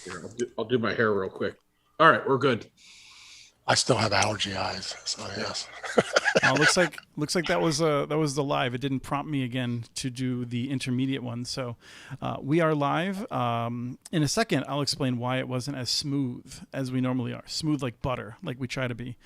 Here, I'll do my hair real quick. All right, we're good. I still have allergy eyes, so yes. Looks like that was the live. It didn't prompt me again to do the intermediate one. So we are live. In a second, I'll explain why it wasn't as smooth as we normally are. Smooth like butter, like we try to be.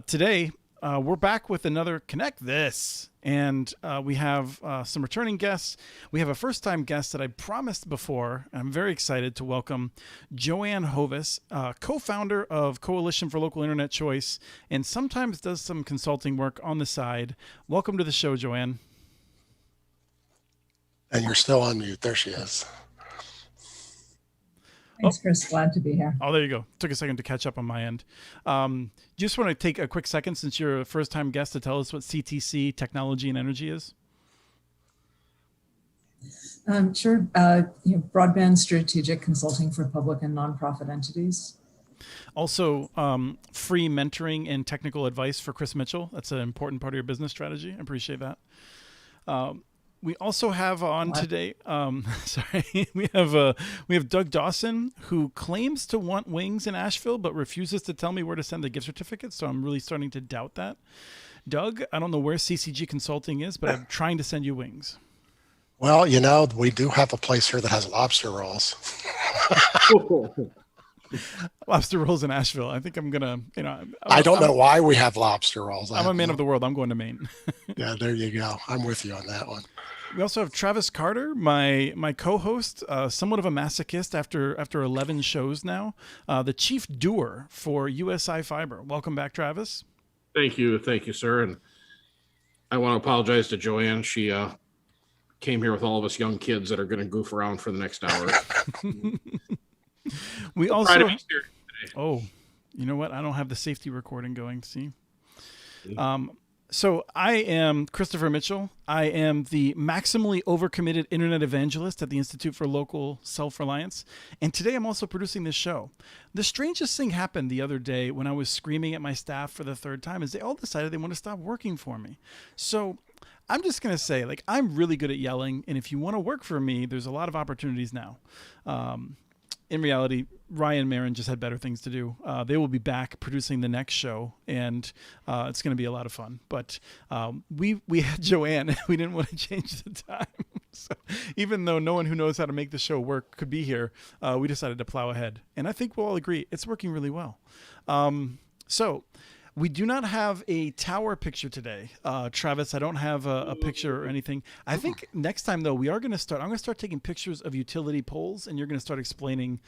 Today, we're back with another Connect This. And we have some returning guests. We have a first-time guest that I promised before. I'm very excited to welcome Joanne Hovis, co-founder of Coalition for Local Internet Choice, and sometimes does some consulting work on the side. Welcome to the show, Joanne. And you're still on mute. There she is. Thanks, Chris. Glad to be here. Oh, there you go. Took a second to catch up on my end. Just want to take a quick second, since you're a first-time guest, to tell us what CTC Technology and Energy is. Sure. Broadband strategic consulting for public and nonprofit entities. Also, free mentoring and technical advice for Chris Mitchell. That's an important part of your business strategy. I appreciate that. We also have on today, we have Doug Dawson, who claims to want wings in Asheville, but refuses to tell me where to send the gift certificate. So I'm really starting to doubt that. Doug, I don't know where CCG Consulting is, but I'm trying to send you wings. Well, we do have a place here that has lobster rolls. Lobster rolls in Asheville. I think I'm gonna, I don't know why we have lobster rolls. I'm a man of the world. I'm going to Maine. Yeah, there you go. I'm with you on that one. We also have Travis Carter, my co-host, somewhat of a masochist after 11 shows now, the chief doer for USI Fiber. Welcome back, Travis. Thank you, sir. And I want to apologize to Joanne. She came here with all of us young kids that are going to goof around for the next hour. We also try to be serious today. Oh, you know what? I don't have the safety recording going. See. So I am Christopher Mitchell. I am the maximally overcommitted internet evangelist at the Institute for Local Self-Reliance. And today I'm also producing this show. The strangest thing happened the other day when I was screaming at my staff for the third time is they all decided they want to stop working for me. So I'm just going to say, I'm really good at yelling. And if you want to work for me, there's a lot of opportunities now. In reality, Ryan and Marin just had better things to do. They will be back producing the next show, and it's going to be a lot of fun. But we had Joanne. We didn't want to change the time. So even though no one who knows how to make the show work could be here, we decided to plow ahead. And I think we'll all agree it's working really well. So we do not have a tower picture today. Travis, I don't have a picture or anything. I think next time, though, I'm going to start taking pictures of utility poles, and you're going to start explaining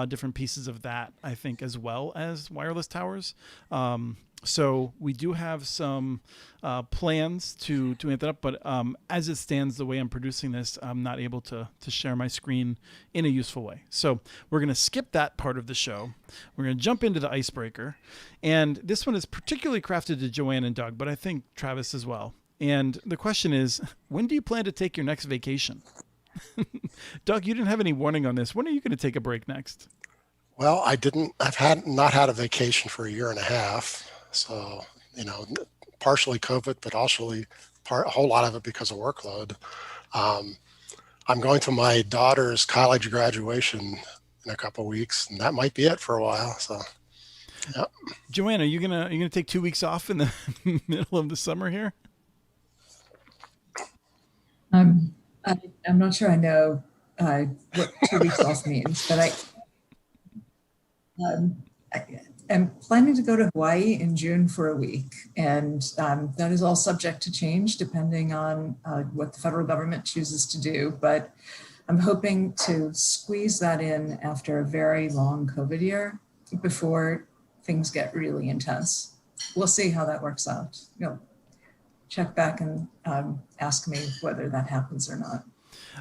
different pieces of that, I think, as well as wireless towers. So we do have some plans to amp that up, but as it stands, the way I'm producing this, I'm not able to share my screen in a useful way. So we're going to skip that part of the show. We're going to jump into the icebreaker. And this one is particularly crafted to Joanne and Doug, but I think Travis as well. And the question is, when do you plan to take your next vacation? Doug, you didn't have any warning on this. When are you going to take a break next? Well, I've not had a vacation for a year and a half. So, partially COVID, but also a whole lot of it because of workload. I'm going to my daughter's college graduation in a couple of weeks, and that might be it for a while. So, yeah. Joanne, are you gonna take 2 weeks off in the middle of the summer here? I'm not sure I know what 2 weeks off means, but I'm planning to go to Hawaii in June for a week, and that is all subject to change depending on what the federal government chooses to do. But I'm hoping to squeeze that in after a very long COVID year before things get really intense. We'll see how that works out. Check back and ask me whether that happens or not.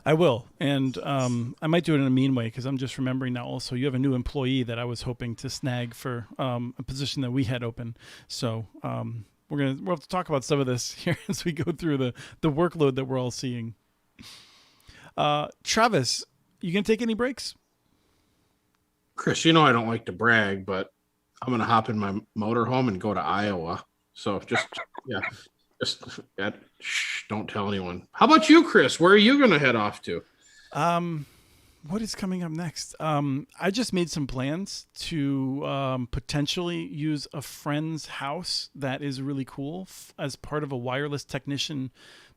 I will. And I might do it in a mean way, because I'm just remembering now also you have a new employee that I was hoping to snag for a position that we had open. So we'll have to talk about some of this here as we go through the workload that we're all seeing. Travis, you going to take any breaks? Chris, I don't like to brag, but I'm going to hop in my motorhome and go to Iowa. So don't tell anyone. How about you, Chris? Where are you going to head off to? What is coming up next? I just made some plans to potentially use a friend's house that is really cool as part of a wireless technician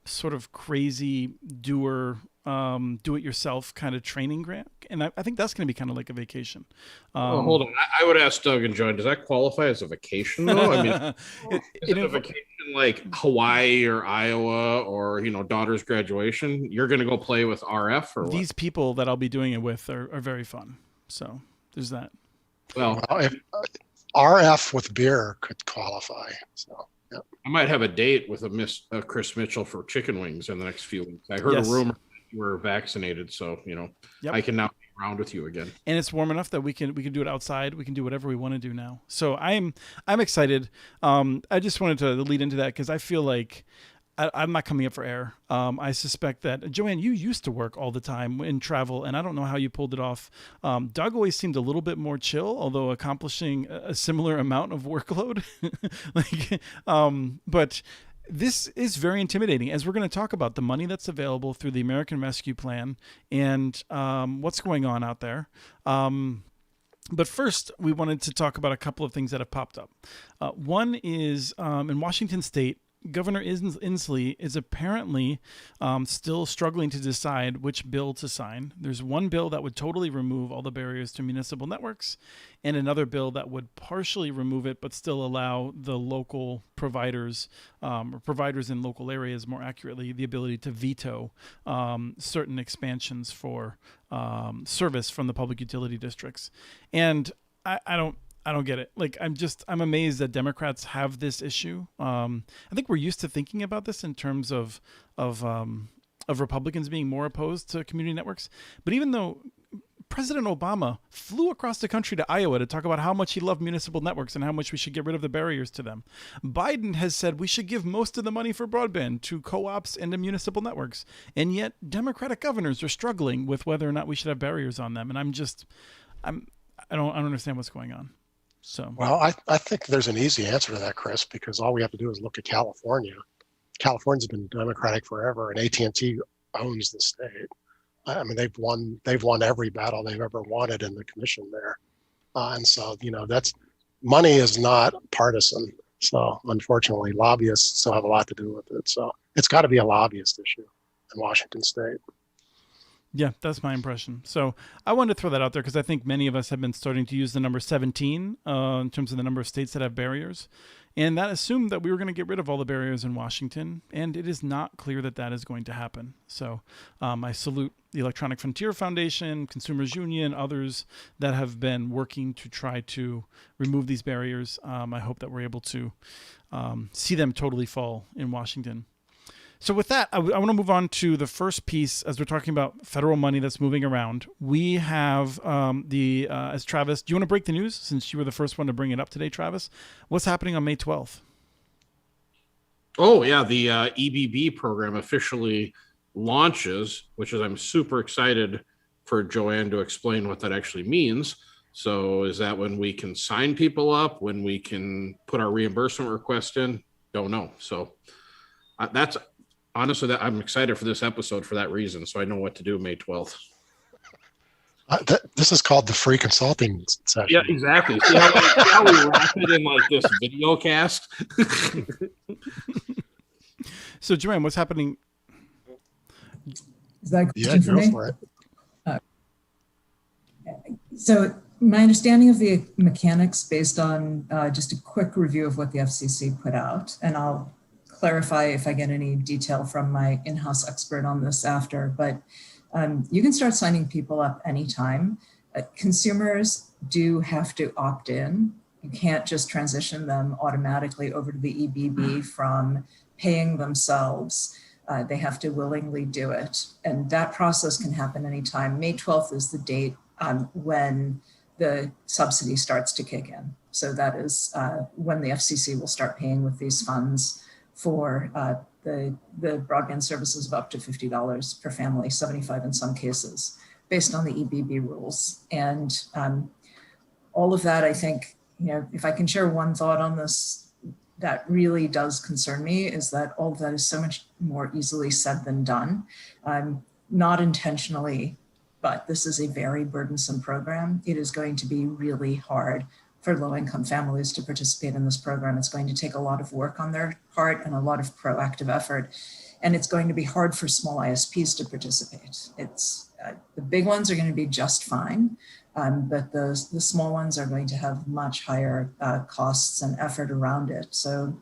sort of crazy do-it-yourself kind of training grant. And I think that's going to be kind of like a vacation. Well, hold on. I would ask Doug and Joanne, does that qualify as a vacation though? I mean, is it a vacation like Hawaii or Iowa or, daughter's graduation? You're going to go play with RF or what? These people that I'll be doing it with are very fun. So there's that. Well, if RF with beer could qualify. So. Yep. I might have a date with a Chris Mitchell for chicken wings in the next few weeks. I heard a rumor that you were vaccinated, so I can now be around with you again. And it's warm enough that we can do it outside. We can do whatever we want to do now. So I'm excited. I just wanted to lead into that because I feel like I'm not coming up for air. I suspect that, Joanne, you used to work all the time in travel, and I don't know how you pulled it off. Doug always seemed a little bit more chill, although accomplishing a similar amount of workload. But this is very intimidating, as we're going to talk about the money that's available through the American Rescue Plan and what's going on out there. But first, we wanted to talk about a couple of things that have popped up. One is in Washington State, Governor Inslee is apparently still struggling to decide which bill to sign. There's one bill that would totally remove all the barriers to municipal networks, and another bill that would partially remove it but still allow the local providers, or providers in local areas more accurately, the ability to veto certain expansions for service from the public utility districts. And I don't get it. Like, I'm amazed that Democrats have this issue. I think we're used to thinking about this in terms of Republicans being more opposed to community networks. But even though President Obama flew across the country to Iowa to talk about how much he loved municipal networks and how much we should get rid of the barriers to them, Biden has said we should give most of the money for broadband to co-ops and to municipal networks. And yet Democratic governors are struggling with whether or not we should have barriers on them. And I don't understand what's going on. So, well, I think there's an easy answer to that, Chris, because all we have to do is look at California. California's been Democratic forever, and AT&T owns the state. I mean, they've won every battle they've ever wanted in the commission there, and so that's money is not partisan. So unfortunately, lobbyists still have a lot to do with it. So it's got to be a lobbyist issue in Washington State. Yeah, that's my impression. So I wanted to throw that out there because I think many of us have been starting to use the number 17 in terms of the number of states that have barriers. And that assumed that we were going to get rid of all the barriers in Washington. And it is not clear that that is going to happen. So I salute the Electronic Frontier Foundation, Consumers Union, others that have been working to try to remove these barriers. I hope that we're able to see them totally fall in Washington. So with that, I want to move on to the first piece as we're talking about federal money that's moving around. We have as Travis, do you want to break the news since you were the first one to bring it up today, Travis? What's happening on May 12th? Oh, yeah. The EBB program officially launches, which is I'm super excited for Joanne to explain what that actually means. So is that when we can sign people up, when we can put our reimbursement request in? Don't know. So that's honestly, that I'm excited for this episode for that reason. So I know what to do May 12th. This is called the free consulting session. Yeah, exactly. See how we wrap it in like this video cast? So Joanne, what's happening? Is that a Yeah, question for go me? for it. So my understanding of the mechanics based on just a quick review of what the FCC put out, and I'll clarify if I get any detail from my in-house expert on this after, but you can start signing people up anytime. Consumers do have to opt in. You can't just transition them automatically over to the EBB from paying themselves. They have to willingly do it. And that process can happen anytime. May 12th is the date when the subsidy starts to kick in. So that is when the FCC will start paying with these funds for the broadband services of up to $50 per family, $75 in some cases, based on the EBB rules. And all of that, I think, if I can share one thought on this that really does concern me, is that all of that is so much more easily said than done. Not intentionally but this is a very burdensome program. It is going to be really hard for low-income families to participate in this program. It's going to take a lot of work on their part and a lot of proactive effort. And it's going to be hard for small ISPs to participate. The big ones are going to be just fine, but the small ones are going to have much higher costs and effort around it. So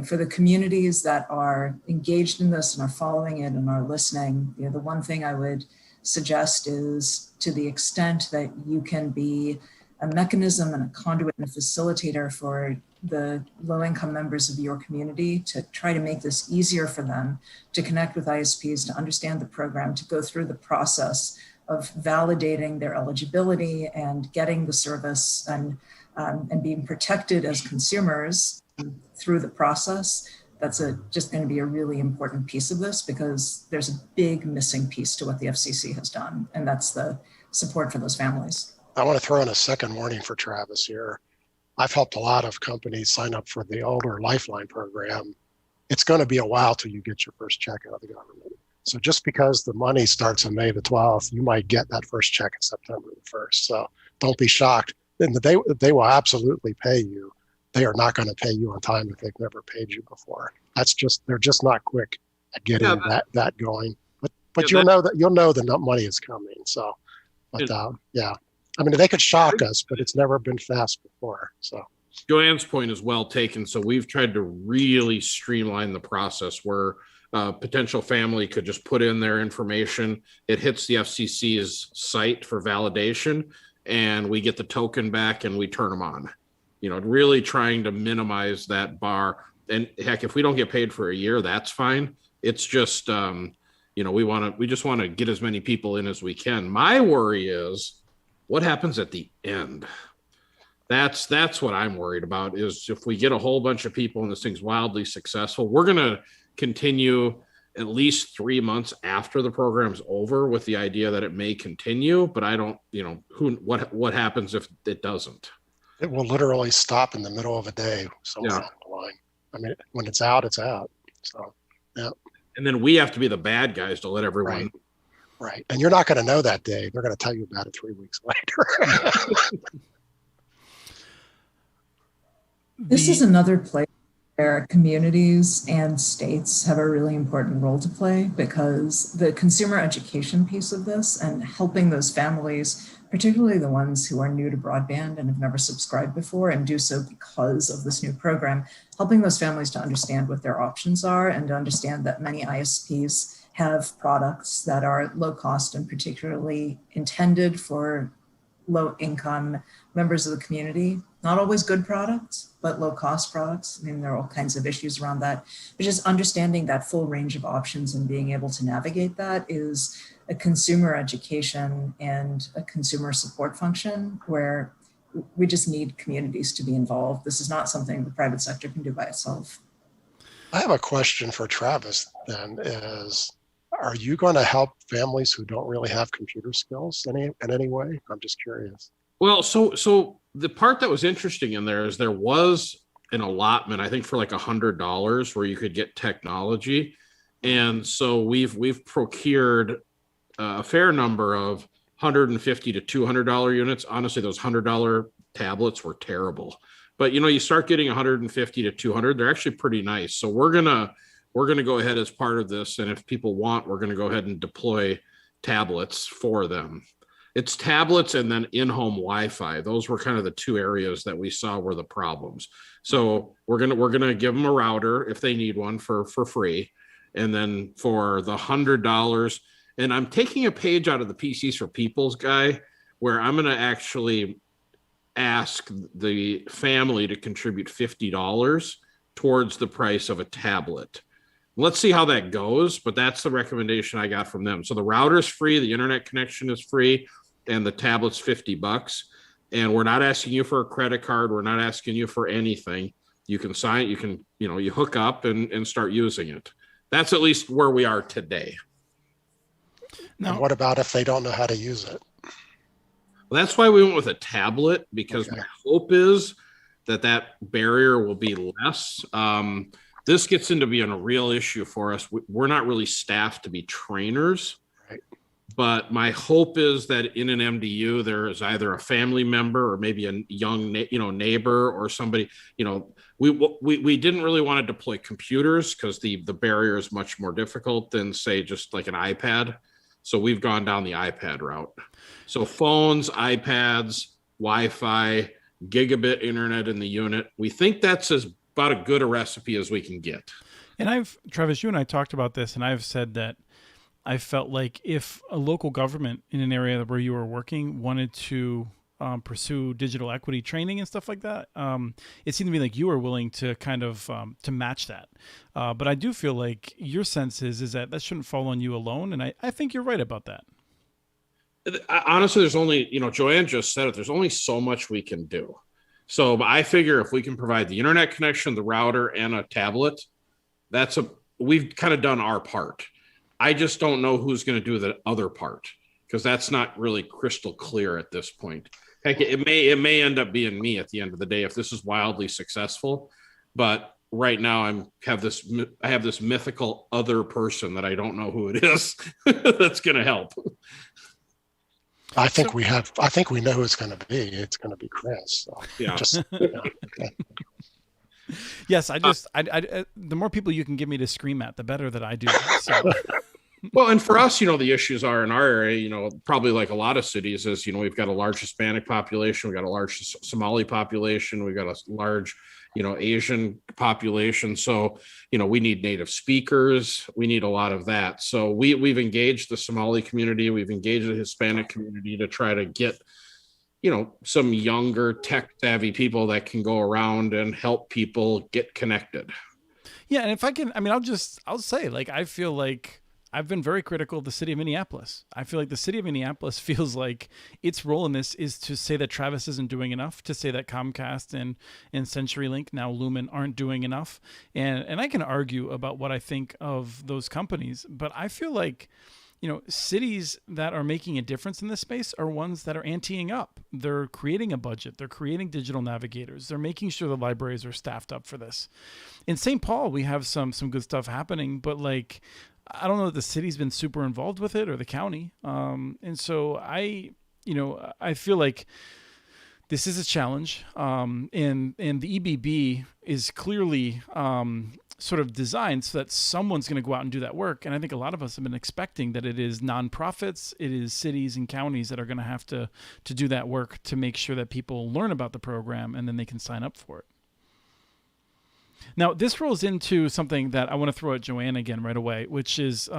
for the communities that are engaged in this and are following it and are listening, the one thing I would suggest is, to the extent that you can be a mechanism and a conduit and a facilitator for the low-income members of your community, to try to make this easier for them to connect with ISPs, to understand the program, to go through the process of validating their eligibility and getting the service and being protected as consumers through the process. That's just going to be a really important piece of this, because there's a big missing piece to what the FCC has done, and that's the support for those families. I want to throw in a second warning for Travis here. I've helped a lot of companies sign up for the older Lifeline program. It's going to be a while till you get your first check out of the government. So just because the money starts on May the 12th, you might get that first check in September the 1st. So don't be shocked. And they will absolutely pay you. They are not going to pay you on time if they've never paid you before. They're just not quick at getting that going. But you'll know the money is coming. So, but yeah. I mean, they could shock us, but it's never been fast before. So Joanne's point is well taken. So we've tried to really streamline the process where a potential family could just put in their information. It hits the FCC's site for validation, and we get the token back and we turn them on. Really trying to minimize that bar. And heck, if we don't get paid for a year, that's fine. It's just, we just want to get as many people in as we can. My worry is, what happens at the end? That's what I'm worried about, is if we get a whole bunch of people and this thing's wildly successful, we're going to continue at least 3 months after the program's over with the idea that it may continue, but I don't, what happens if it doesn't? It will literally stop in the middle of a day somewhere along the line. I mean, when it's out, it's out. So, yeah. And then we have to be the bad guys to let everyone. Right. And you're not going to know that day. They're going to tell you about it 3 weeks later. This is another place where communities and states have a really important role to play, because the consumer education piece of this and helping those families, particularly the ones who are new to broadband and have never subscribed before and do so because of this new program, helping those families to understand what their options are and to understand that many ISPs have products that are low cost and particularly intended for low income members of the community. Not always good products, but low cost products. I mean, there are all kinds of issues around that. But just understanding that full range of options and being able to navigate that is a consumer education and a consumer support function where we just need communities to be involved. This is not something the private sector can do by itself. I have a question for Travis then is, are you going to help families who don't really have computer skills in any way? I'm just curious. Well, so the part that was interesting in there is there was an allotment, I think, for like $100 where you could get technology. And so we've procured a fair number of $150 to $200 units. Honestly, those $100 tablets were terrible. But you start getting $150 to $200, they're actually pretty nice. So we're gonna go ahead as part of this, and if people want, we're gonna go ahead and deploy tablets for them. It's tablets and then in-home Wi-Fi. Those were kind of the two areas that we saw were the problems. So we're gonna give them a router if they need one for free, and then for the $100. And I'm taking a page out of the PCs for People's guy, where I'm gonna actually ask the family to contribute $50 towards the price of a tablet. Let's see how that goes, but that's the recommendation I got from them. So the router's free, the internet connection is free, and the tablet's $50. And we're not asking you for a credit card. We're not asking you for anything. You can sign, you hook up and start using it. That's at least where we are today. Now, and what about if they don't know how to use it? Well, that's why we went with a tablet, because my hope is that barrier will be less. This gets into being a real issue for us. We're not really staffed to be trainers. Right. But my hope is that in an MDU, there is either a family member or maybe a young, neighbor or somebody, we didn't really want to deploy computers because the barrier is much more difficult than, say, just like an iPad. So we've gone down the iPad route. So phones, iPads, Wi-Fi, gigabit internet in the unit. We think that's about as good a recipe as we can get. And Travis, you and I talked about this, and I've said that I felt like if a local government in an area where you were working wanted to pursue digital equity training and stuff like that, it seemed to me like you were willing to kind of to match that. But I do feel like your sense is that shouldn't fall on you alone, and I think you're right about that. Honestly, there's only, Joanne just said it, there's only so much we can do. So I figure if we can provide the internet connection, the router, and a tablet, we've kind of done our part. I just don't know who's going to do the other part because that's not really crystal clear at this point. Heck, it may end up being me at the end of the day if this is wildly successful. But right now I have this mythical other person that I don't know who it is that's going to help. I think we know who it's going to be. It's going to be Chris. So yeah. Okay. Yes, I the more people you can give me to scream at, the better that I do. So. Well, and for us, the issues are in our area, probably like a lot of cities is, we've got a large Hispanic population, we've got a large Somali population, we've got a large, Asian population. So, we need native speakers. We need a lot of that. So we've engaged the Somali community. We've engaged the Hispanic community to try to get, some younger tech savvy people that can go around and help people get connected. Yeah. And if I can, I'll say, like, I feel like I've been very critical of the city of Minneapolis. I feel like the city of Minneapolis feels like its role in this is to say that Travis isn't doing enough, to say that Comcast and CenturyLink, now Lumen, aren't doing enough. And I can argue about what I think of those companies, but I feel like, cities that are making a difference in this space are ones that are anteing up. They're creating a budget. They're creating digital navigators. They're making sure the libraries are staffed up for this. In St. Paul, we have some good stuff happening, but like, I don't know that the city's been super involved with it or the county. And so I feel like this is a challenge. And the EBB is clearly sort of designed so that someone's going to go out and do that work. And I think a lot of us have been expecting that it is nonprofits, it is cities and counties that are going to have to do that work to make sure that people learn about the program and then they can sign up for it. Now, this rolls into something that I want to throw at Joanne again right away, which is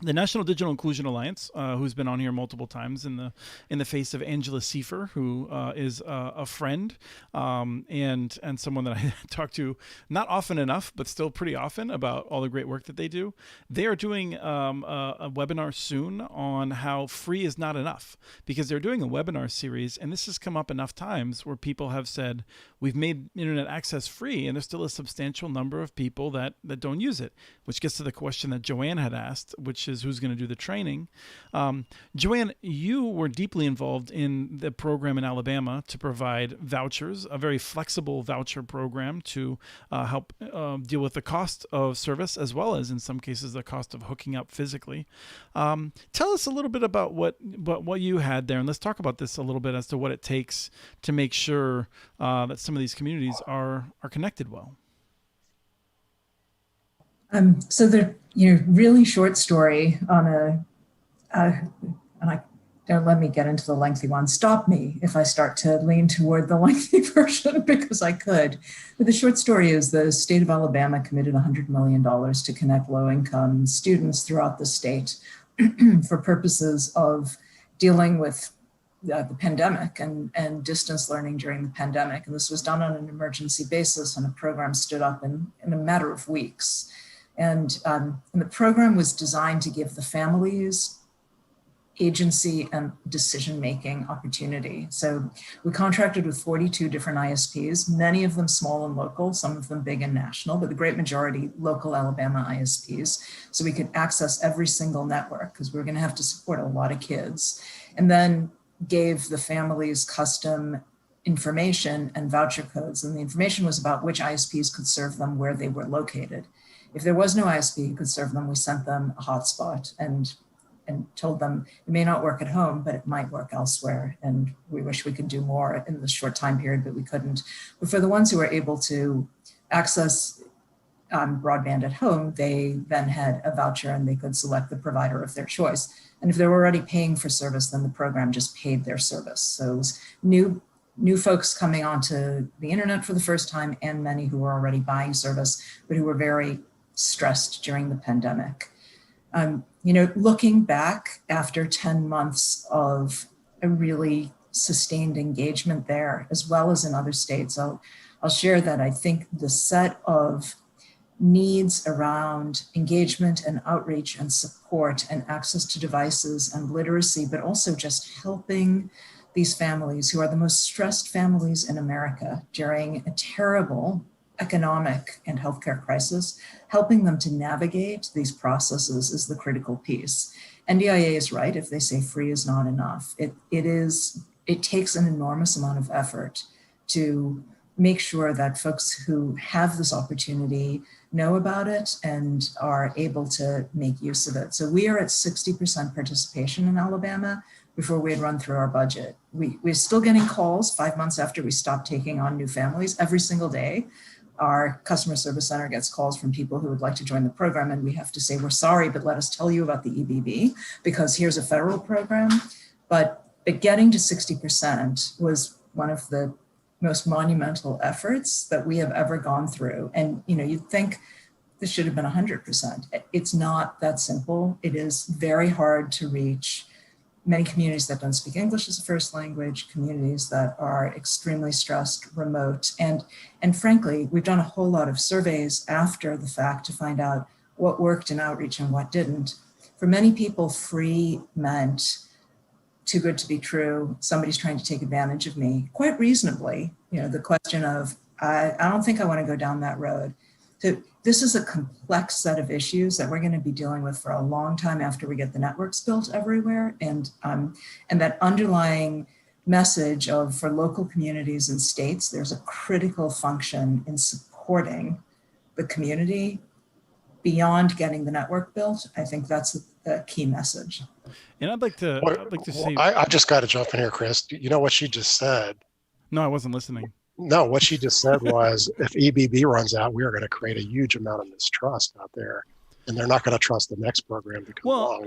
the National Digital Inclusion Alliance, who's been on here multiple times in the face of Angela Seifer, who is a friend and someone that I talk to not often enough, but still pretty often about all the great work that they do. They are doing a webinar soon on how free is not enough, because they're doing a webinar series, and this has come up enough times where people have said, we've made internet access free, and there's still a substantial number of people that don't use it, which gets to the question that Joanne had asked, which is who's going to do the training. Joanne, you were deeply involved in the program in Alabama to provide vouchers, a very flexible voucher program to help deal with the cost of service, as well as in some cases the cost of hooking up physically. Tell us a little bit about what you had there, and let's talk about this a little bit as to what it takes to make sure that some of these communities are connected well. So the really short story on and I don't let me get into the lengthy one. Stop me if I start to lean toward the lengthy version, because I could. But the short story is the state of Alabama committed $100 million to connect low-income students throughout the state for purposes of dealing with the pandemic and distance learning during the pandemic. And this was done on an emergency basis, and a program stood up in a matter of weeks. And the program was designed to give the families agency and decision-making opportunity. So we contracted with 42 different ISPs, many of them small and local, some of them big and national, but the great majority local Alabama ISPs. So we could access every single network, because we were gonna have to support a lot of kids. And then gave the families custom information and voucher codes. And the information was about which ISPs could serve them where they were located. If there was no ISP who could serve them, we sent them a hotspot. And and told them it may not work at home, but it might work elsewhere. And we wish we could do more in this short time period, but we couldn't. But for the ones who were able to access broadband at home, they then had a voucher and they could select the provider of their choice. And if they were already paying for service, then the program just paid their service. So it was new folks coming onto the internet for the first time, and many who were already buying service, but who were very stressed during the pandemic. Looking back after 10 months of a really sustained engagement there, as well as in other states, I'll share that I think the set of needs around engagement and outreach and support and access to devices and literacy, but also just helping these families who are the most stressed families in America during a terrible economic and healthcare crisis, helping them to navigate these processes is the critical piece. NDIA is right if they say free is not enough. It takes an enormous amount of effort to make sure that folks who have this opportunity know about it and are able to make use of it. So we are at 60% participation in Alabama before we had run through our budget. We're still getting calls 5 months after we stopped taking on new families. Every single day, our customer service center gets calls from people who would like to join the program, and we have to say, we're sorry, but let us tell you about the EBB, because here's a federal program. But getting to 60% was one of the most monumental efforts that we have ever gone through. And you'd think this should have been 100%. It's not that simple. It is very hard to reach many communities that don't speak English as a first language, communities that are extremely stressed, remote. And frankly, we've done a whole lot of surveys after the fact to find out what worked in outreach and what didn't. For many people, free meant too good to be true. Somebody's trying to take advantage of me, quite reasonably. The question of, I don't think I want to go down that road. So this is a complex set of issues that we're going to be dealing with for a long time after we get the networks built everywhere. And that underlying message of, for local communities and states, there's a critical function in supporting the community beyond getting the network built. I think that's the key message. And I'd like to say, I just got to jump in here, Chris. You know what she just said? No, I wasn't listening. No, what she just said was, if EBB runs out, we are going to create a huge amount of mistrust out there, and they're not going to trust the next program to come along.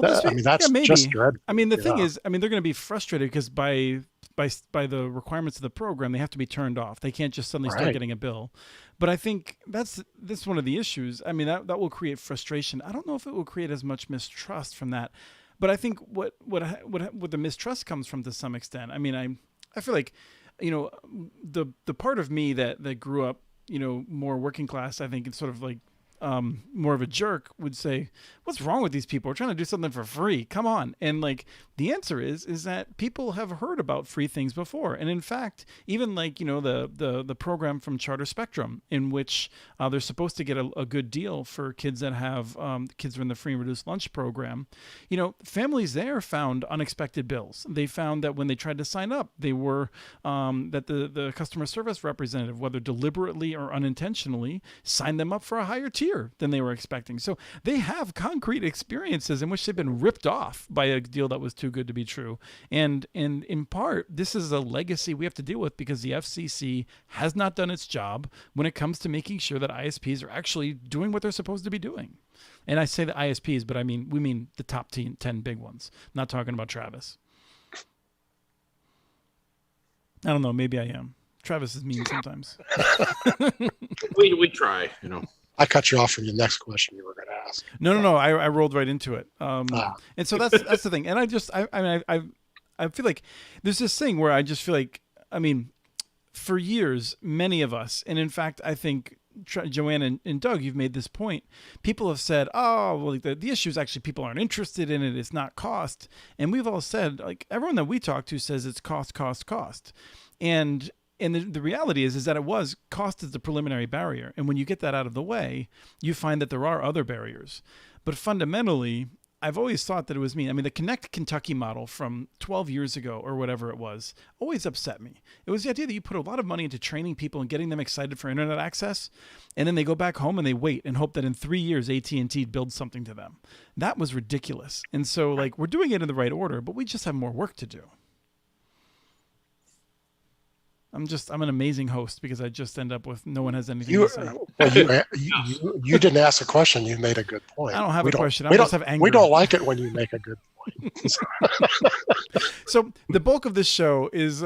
That's maybe. Just dreadful. The thing is, they're going to be frustrated because by the requirements of the program, they have to be turned off. They can't just suddenly start getting a bill. But I think that's one of the issues. That will create frustration. I don't know if it will create as much mistrust from that. But I think what the mistrust comes from to some extent. I feel like, the part of me that grew up, more working class, I think it's sort of like more of a jerk, would say, what's wrong with these people? We're trying to do something for free. Come on. And the answer is that people have heard about free things before. And in fact, even the program from Charter Spectrum, in which they're supposed to get a good deal for kids that have kids are in the free and reduced lunch program. Families there found unexpected bills. They found that when they tried to sign up, they were that the customer service representative, whether deliberately or unintentionally, signed them up for a higher tier than they were expecting. So they have concrete experiences in which they've been ripped off by a deal that was too good to be true. And in part, this is a legacy we have to deal with because the FCC has not done its job when it comes to making sure that ISPs are actually doing what they're supposed to be doing. And I say the ISPs, but we mean the top 10 big ones. I'm not talking about Travis. I don't know. Maybe I am. Travis is mean sometimes. we try, I cut you off from the next question you were going to ask. No. I rolled right into it. And so that's the thing. And I feel like there's this thing where I just feel like, for years, many of us, and in fact, I think Joanne and Doug, you've made this point. People have said, oh, well, the issue is actually people aren't interested in it. It's not cost. And we've all said, everyone that we talk to says it's cost. And the reality is that cost is the preliminary barrier. And when you get that out of the way, you find that there are other barriers. But fundamentally, I've always thought that it was me. I mean, the Connect Kentucky model from 12 years ago or whatever it was always upset me. It was the idea that you put a lot of money into training people and getting them excited for internet access, and then they go back home and they wait and hope that in 3 years AT&T builds something to them. That was ridiculous. And so, like, we're doing it in the right order, but we just have more work to do. I'm an amazing host because I just end up with no one has anything to say. Well, you didn't ask a question. You made a good point. I don't have a question. I just have anger. We don't like it when you make a good point. So the bulk of this show is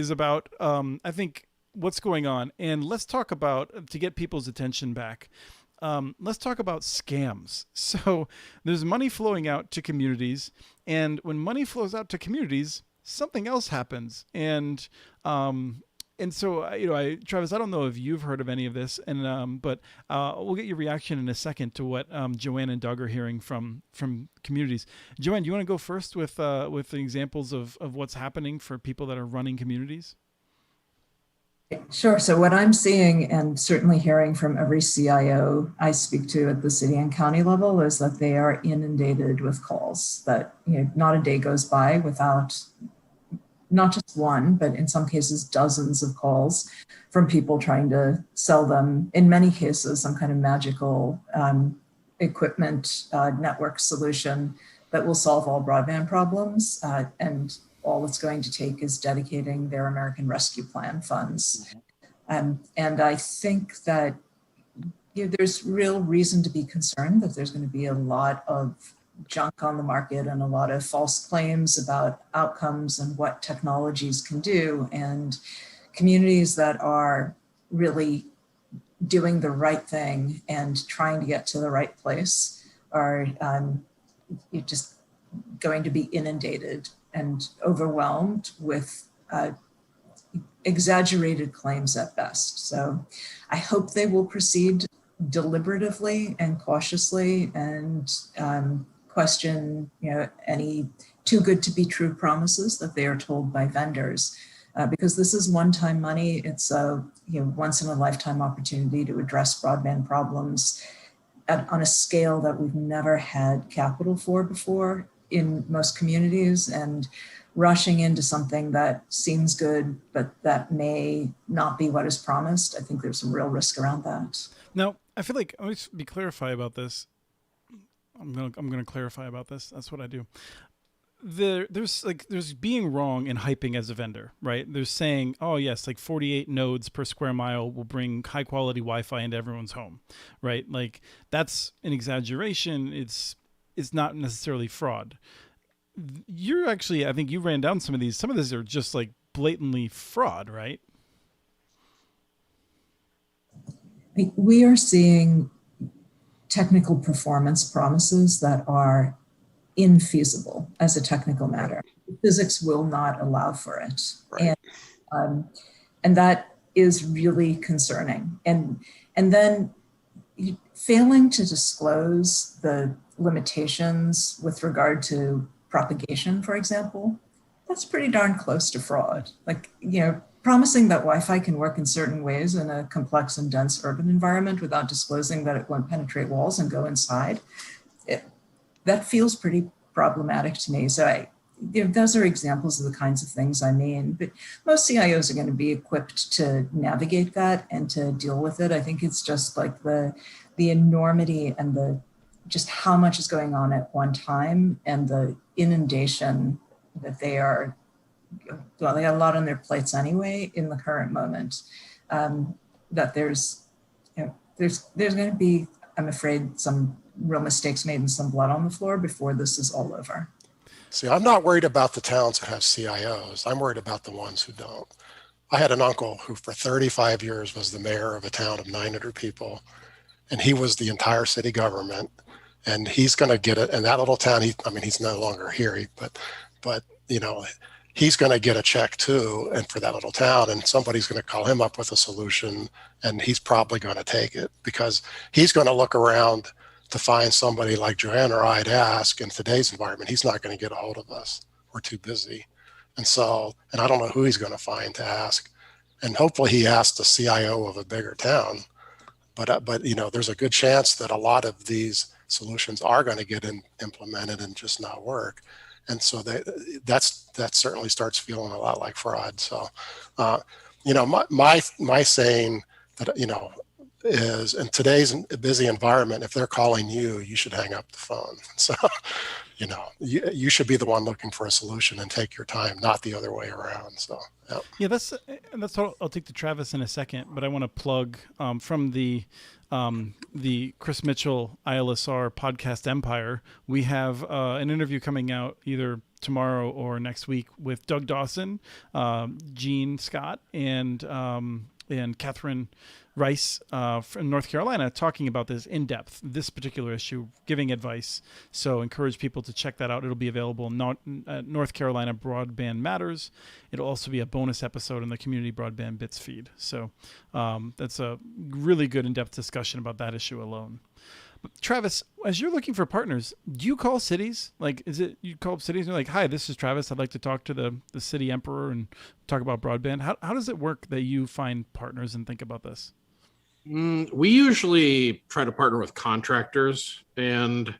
about I think what's going on, and let's talk about, to get people's attention back. Let's talk about scams. So there's money flowing out to communities, and when money flows out to communities, something else happens, and so, Travis, I don't know if you've heard of any of this, but we'll get your reaction in a second to what Joanne and Doug are hearing from communities. Joanne, do you want to go first with the examples of what's happening for people that are running communities? Sure. So what I'm seeing, and certainly hearing from every CIO I speak to at the city and county level, is that they are inundated with calls, that not a day goes by without not just one, but in some cases, dozens of calls from people trying to sell them, in many cases, some kind of magical equipment network solution that will solve all broadband problems. And all it's going to take is dedicating their American Rescue Plan funds. And I think that there's real reason to be concerned that there's going to be a lot of junk on the market and a lot of false claims about outcomes and what technologies can do. And communities that are really doing the right thing and trying to get to the right place are just going to be inundated and overwhelmed with exaggerated claims at best. So I hope they will proceed deliberatively and cautiously and question, any too good to be true promises that they are told by vendors, because this is one-time money. It's a once in a lifetime opportunity to address broadband problems on a scale that we've never had capital for before in most communities, and rushing into something that seems good, but that may not be what is promised. I think there's some real risk around that. Now, I feel like I want to clarify about this. I'm gonna clarify about this. That's what I do. There's being wrong and hyping as a vendor, right? There's saying, oh yes, like 48 nodes per square mile will bring high quality Wi-Fi into everyone's home, right? Like that's an exaggeration. It's not necessarily fraud. You're actually, I think you ran down some of these. Some of these are just like blatantly fraud, right? We are seeing technical performance promises that are infeasible as a technical matter. Physics will not allow for it. Right. And that is really concerning. And then failing to disclose the limitations with regard to propagation, for example, that's pretty darn close to fraud. Like, promising that Wi-Fi can work in certain ways in a complex and dense urban environment without disclosing that it won't penetrate walls and go inside, that feels pretty problematic to me. So those are examples of the kinds of things I mean, but most CIOs are going to be equipped to navigate that and to deal with it. I think it's just like the enormity and just how much is going on at one time, and the inundation that they got a lot on their plates anyway in the current moment, that there's going to be, I'm afraid, some real mistakes made and some blood on the floor before this is all over. See, I'm not worried about the towns that have CIOs. I'm worried about the ones who don't. I had an uncle who for 35 years was the mayor of a town of 900 people, and he was the entire city government, and he's going to get it. And that little town, he's no longer here, but he's going to get a check too, and for that little town, and somebody's going to call him up with a solution, and he's probably going to take it because he's going to look around to find somebody like Joanne or I to ask. In today's environment, he's not going to get a hold of us. We're too busy. And I don't know who he's going to find to ask. And hopefully he asks the CIO of a bigger town. But there's a good chance that a lot of these solutions are going to get implemented and just not work. And so that certainly starts feeling a lot like fraud. So, my saying that, is in today's busy environment, if they're calling you, you should hang up the phone. So, you should be the one looking for a solution and take your time, not the other way around. So, yeah, that's what I'll take to Travis in a second, but I want to plug from the Chris Mitchell ILSR podcast empire. We have an interview coming out either tomorrow or next week with Doug Dawson, Gene Scott, and Catherine Rice from North Carolina, talking about this in depth, this particular issue, giving advice. So encourage people to check that out. It'll be available in North Carolina Broadband Matters. It'll also be a bonus episode in the Community Broadband Bits feed. So that's a really good in-depth discussion about that issue alone. But Travis, as you're looking for partners, do you call cities? Like, is it you call up cities and you're like, hi, this is Travis. I'd like to talk to the city emperor and talk about broadband. How does it work that you find partners and think about this? We usually try to partner with contractors and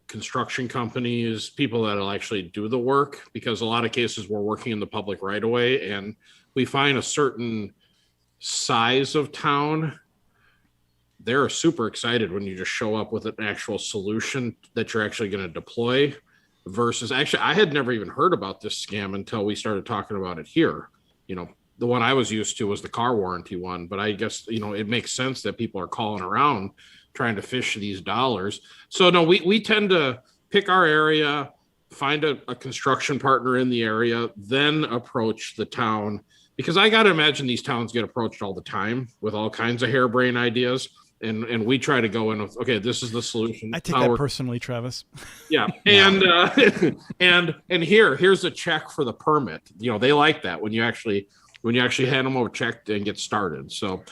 construction companies, people that'll actually do the work, because a lot of cases we're working in the public right away, and we find a certain size of town, they're super excited when you just show up with an actual solution that you're actually going to deploy, versus actually, I had never even heard about this scam until we started talking about it here. The one I was used to was the car warranty one, but I guess, it makes sense that people are calling around trying to fish these dollars. So no, we tend to pick our area, find a construction partner in the area, then approach the town, because I got to imagine these towns get approached all the time with all kinds of harebrained ideas. And we try to go in with, okay, this is the solution. I take that personally, Travis. Yeah. And here's a check for the permit. They like that when you actually hand them over checked and get started. So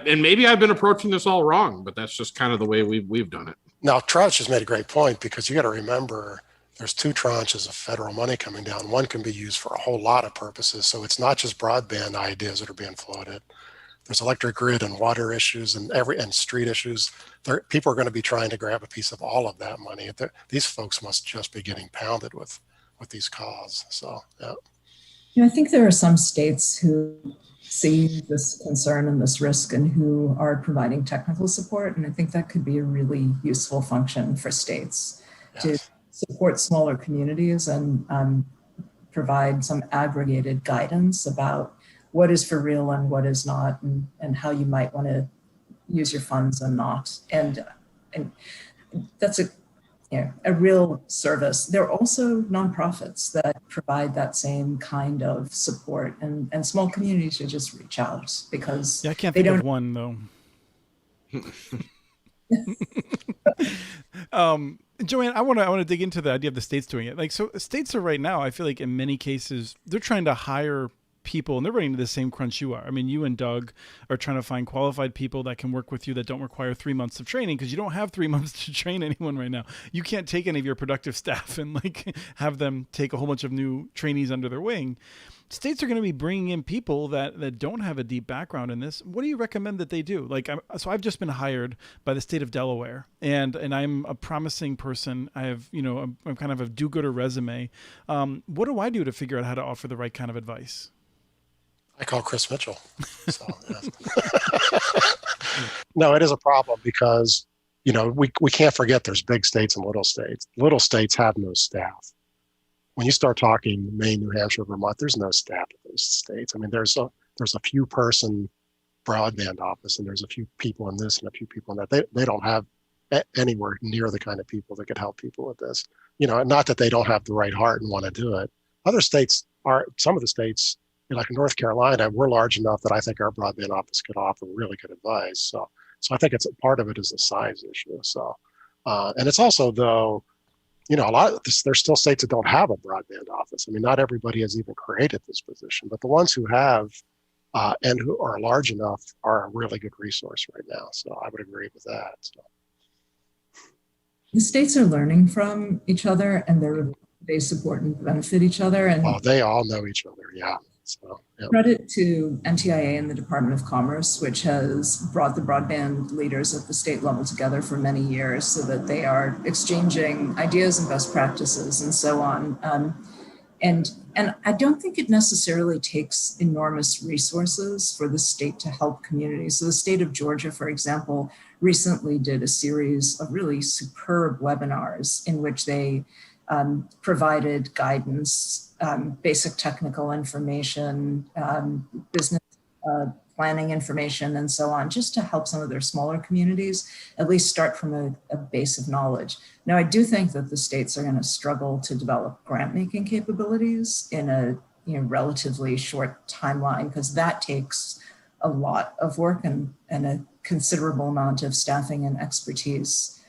maybe I've been approaching this all wrong, but that's just kind of the way we've done it. Now, Travis just made a great point, because you got to remember there's two tranches of federal money coming down. One can be used for a whole lot of purposes. So it's not just broadband ideas that are being floated. There's electric grid and water issues and street issues. People are going to be trying to grab a piece of all of that money. These folks must just be getting pounded with these calls. So, yeah. I think there are some states who see this concern and this risk and who are providing technical support. And I think that could be a really useful function for states to support smaller communities and provide some aggregated guidance about what is for real and what is not, and how you might want to use your funds and not. And that's a real service. There are also nonprofits that provide that same kind of support, and small communities should just reach out, because I can't think of one though. Joanne, I want to dig into the idea of the states doing it. Like, so states are right now, I feel like in many cases, they're trying to hire people, and they're running into the same crunch you are. I mean, you and Doug are trying to find qualified people that can work with you that don't require 3 months of training, because you don't have 3 months to train anyone right now. You can't take any of your productive staff and have them take a whole bunch of new trainees under their wing. States are going to be bringing in people that don't have a deep background in this. What do you recommend that they do? So I've just been hired by the state of Delaware, and I'm a promising person. I have, I'm kind of a do-gooder resume. What do I do to figure out how to offer the right kind of advice? I call Chris Mitchell. So, no, it is a problem, because, we can't forget there's big states and little states. Little states have no staff. When you start talking Maine, New Hampshire, Vermont, there's no staff in those states. I mean, there's a few person broadband office, and there's a few people in this and a few people in that. They don't have anywhere near the kind of people that could help people with this. Not that they don't have the right heart and want to do it. Some of the states, like North Carolina, we're large enough that I think our broadband office could offer really good advice. So I think it's part of it is a size issue. So, and it's also, though, a lot of this, there's still states that don't have a broadband office. I mean, not everybody has even created this position, but the ones who have and who are large enough are a really good resource right now. So I would agree with that. So. The states are learning from each other, and they support and benefit each other. And they all know each other. Yeah. So, yeah. Credit to NTIA and the Department of Commerce, which has brought the broadband leaders at the state level together for many years so that they are exchanging ideas and best practices and so on. And I don't think it necessarily takes enormous resources for the state to help communities. So the state of Georgia, for example, recently did a series of really superb webinars in which they provided guidance, basic technical information, business planning information, and so on, just to help some of their smaller communities at least start from a base of knowledge. Now, I do think that the states are going to struggle to develop grant-making capabilities in a relatively short timeline, because that takes a lot of work and a considerable amount of staffing and expertise.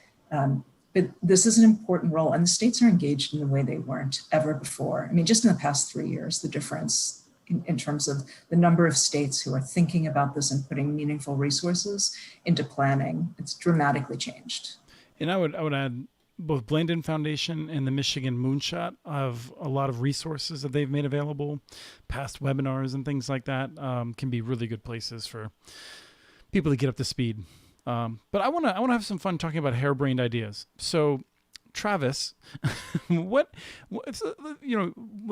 But this is an important role, and the states are engaged in a way they weren't ever before. I mean, just in the past 3 years, the difference in terms of the number of states who are thinking about this and putting meaningful resources into planning, it's dramatically changed. And I would add both Blandin Foundation and the Michigan Moonshot have a lot of resources that they've made available. Past webinars and things like that can be really good places for people to get up to speed. But I want to have some fun talking about harebrained ideas. So, Travis, let's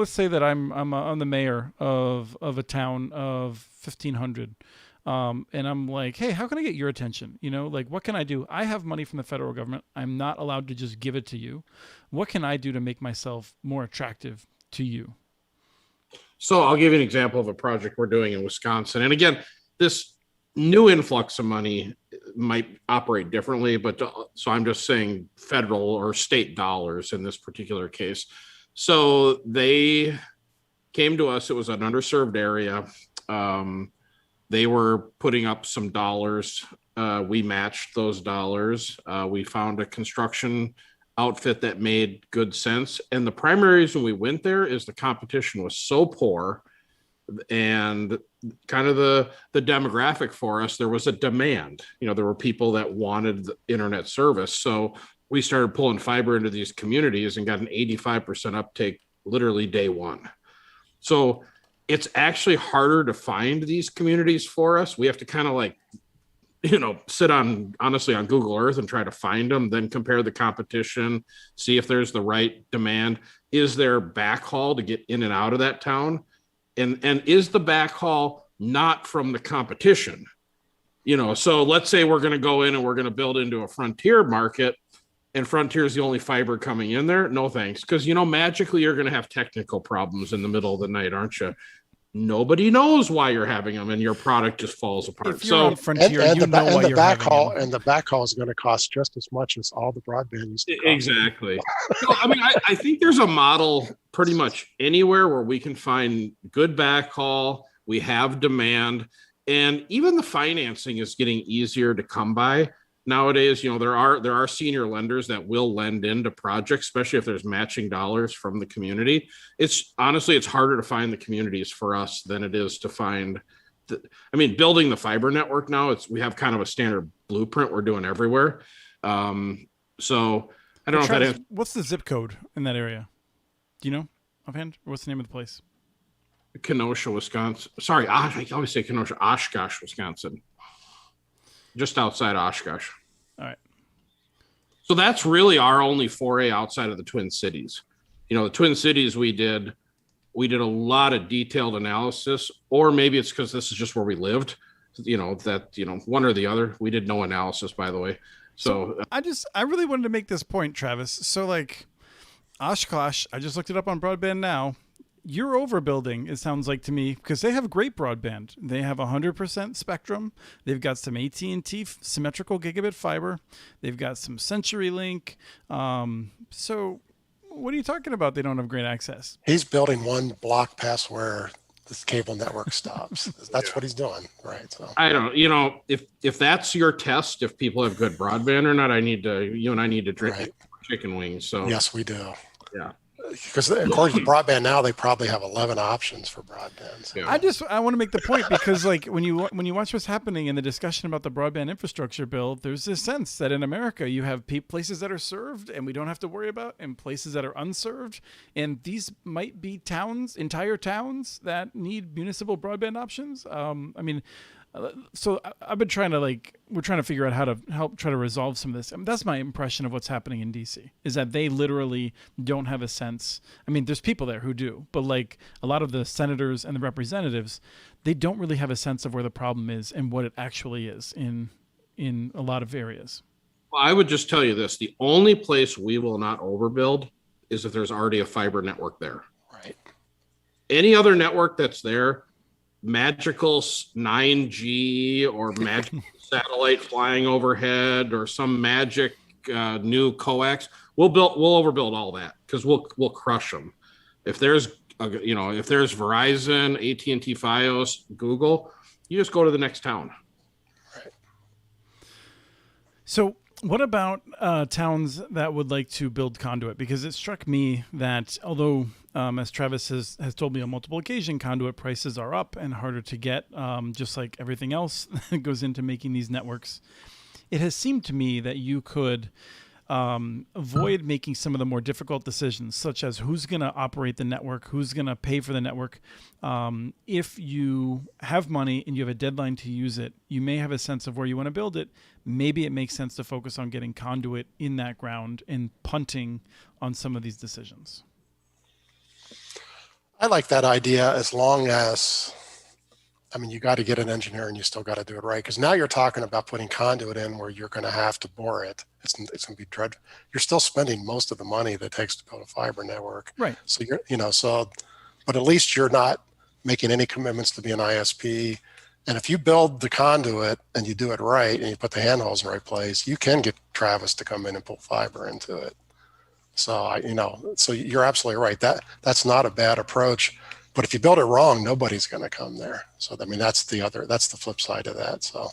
say that I'm the mayor of a town of 1,500, and I'm like, hey, how can I get your attention? What can I do? I have money from the federal government. I'm not allowed to just give it to you. What can I do to make myself more attractive to you? So I'll give you an example of a project we're doing in Wisconsin. And again, this new influx of money might operate differently, but so I'm just saying federal or state dollars in this particular case. So they came to us. It was an underserved area. They were putting up some dollars. We matched those dollars. We found a construction outfit that made good sense. And the primary reason we went there is the competition was so poor, and kind of the demographic for us, there was a demand. There were people that wanted the internet service. So we started pulling fiber into these communities and got an 85% uptake literally day one. So it's actually harder to find these communities for us. We have to kind of sit honestly on Google Earth and try to find them, then compare the competition, see if there's the right demand. Is there backhaul to get in and out of that town? And is the backhaul not from the competition? So let's say we're going to go in and we're going to build into a Frontier market, and Frontier is the only fiber coming in there. No thanks. Because, magically you're going to have technical problems in the middle of the night, aren't you? Nobody knows why you're having them, and your product just falls apart. So Frontier, the backhaul is going to cost just as much as all the broadband used to cost. Exactly. So, I think there's a model pretty much anywhere where we can find good backhaul. We have demand, and even the financing is getting easier to come by nowadays. There are senior lenders that will lend into projects, especially if there's matching dollars from the community. It's harder to find the communities for us than it is to find building the fiber network now. We have kind of a standard blueprint we're doing everywhere. So I don't know Travis, if that is. What's the zip code in that area? Do you know offhand? Or what's the name of the place? Kenosha, Wisconsin. Sorry, I always say Kenosha, Oshkosh, Wisconsin. Just outside Oshkosh. All right. So that's really our only foray outside of the Twin Cities. The Twin Cities, we did a lot of detailed analysis, or maybe it's because this is just where we lived, one or the other. We did no analysis, by the way. So I really wanted to make this point, Travis. So Oshkosh, I just looked it up on Broadband now. You're overbuilding, it sounds like to me, because they have great broadband. They have 100% spectrum. They've got some AT&T symmetrical gigabit fiber. They've got some CenturyLink. So what are you talking about? They don't have great access. He's building one block past where this cable network stops. That's what he's doing, right? So I don't, if that's your test, if people have good broadband or not, you and I need to drink chicken wings. So yes, we do. Yeah. because according to broadband now, they probably have 11 options for broadband. So. Yeah. I want to make the point because like when you watch what's happening in the discussion about the broadband infrastructure bill, there's this sense that in America you have places that are served and we don't have to worry about, and places that are unserved, and these might be entire towns that need municipal broadband options. So I've been trying to we're trying to figure out how to help try to resolve some of this. I mean, that's my impression of what's happening in DC is that they literally don't have a sense. I mean, there's people there who do, but like a lot of the senators and the representatives, they don't really have a sense of where the problem is and what it actually is in a lot of areas. Well, I would just tell you this: the only place we will not overbuild is if there's already a fiber network there. Right. Any other network that's there, magical 9G or magical satellite flying overhead or some magic new coax, we'll overbuild all that because we'll crush them. If there's Verizon, AT&T, Fios, Google, you just go to the next town. Right. So what about towns that would like to build conduit? Because it struck me that although, as Travis has told me on multiple occasions, conduit prices are up and harder to get, just like everything else that goes into making these networks, it has seemed to me that you could avoid making some of the more difficult decisions, such as who's going to operate the network, who's going to pay for the network. If you have money and you have a deadline to use it, you may have a sense of where you want to build it. Maybe it makes sense to focus on getting conduit in that ground and punting on some of these decisions. I like that idea as long as, I mean, you got to get an engineer and you still got to do it right. Because now you're talking about putting conduit in where you're going to have to bore it. It's going to be dreadful. You're still spending most of the money that it takes to build a fiber network. Right. So but at least you're not making any commitments to be an ISP. And if you build the conduit and you do it right and you put the handholds in the right place, you can get Travis to come in and pull fiber into it. So so you're absolutely right. That's not a bad approach. But if you build it wrong, nobody's going to come there. So that's the flip side of that. So,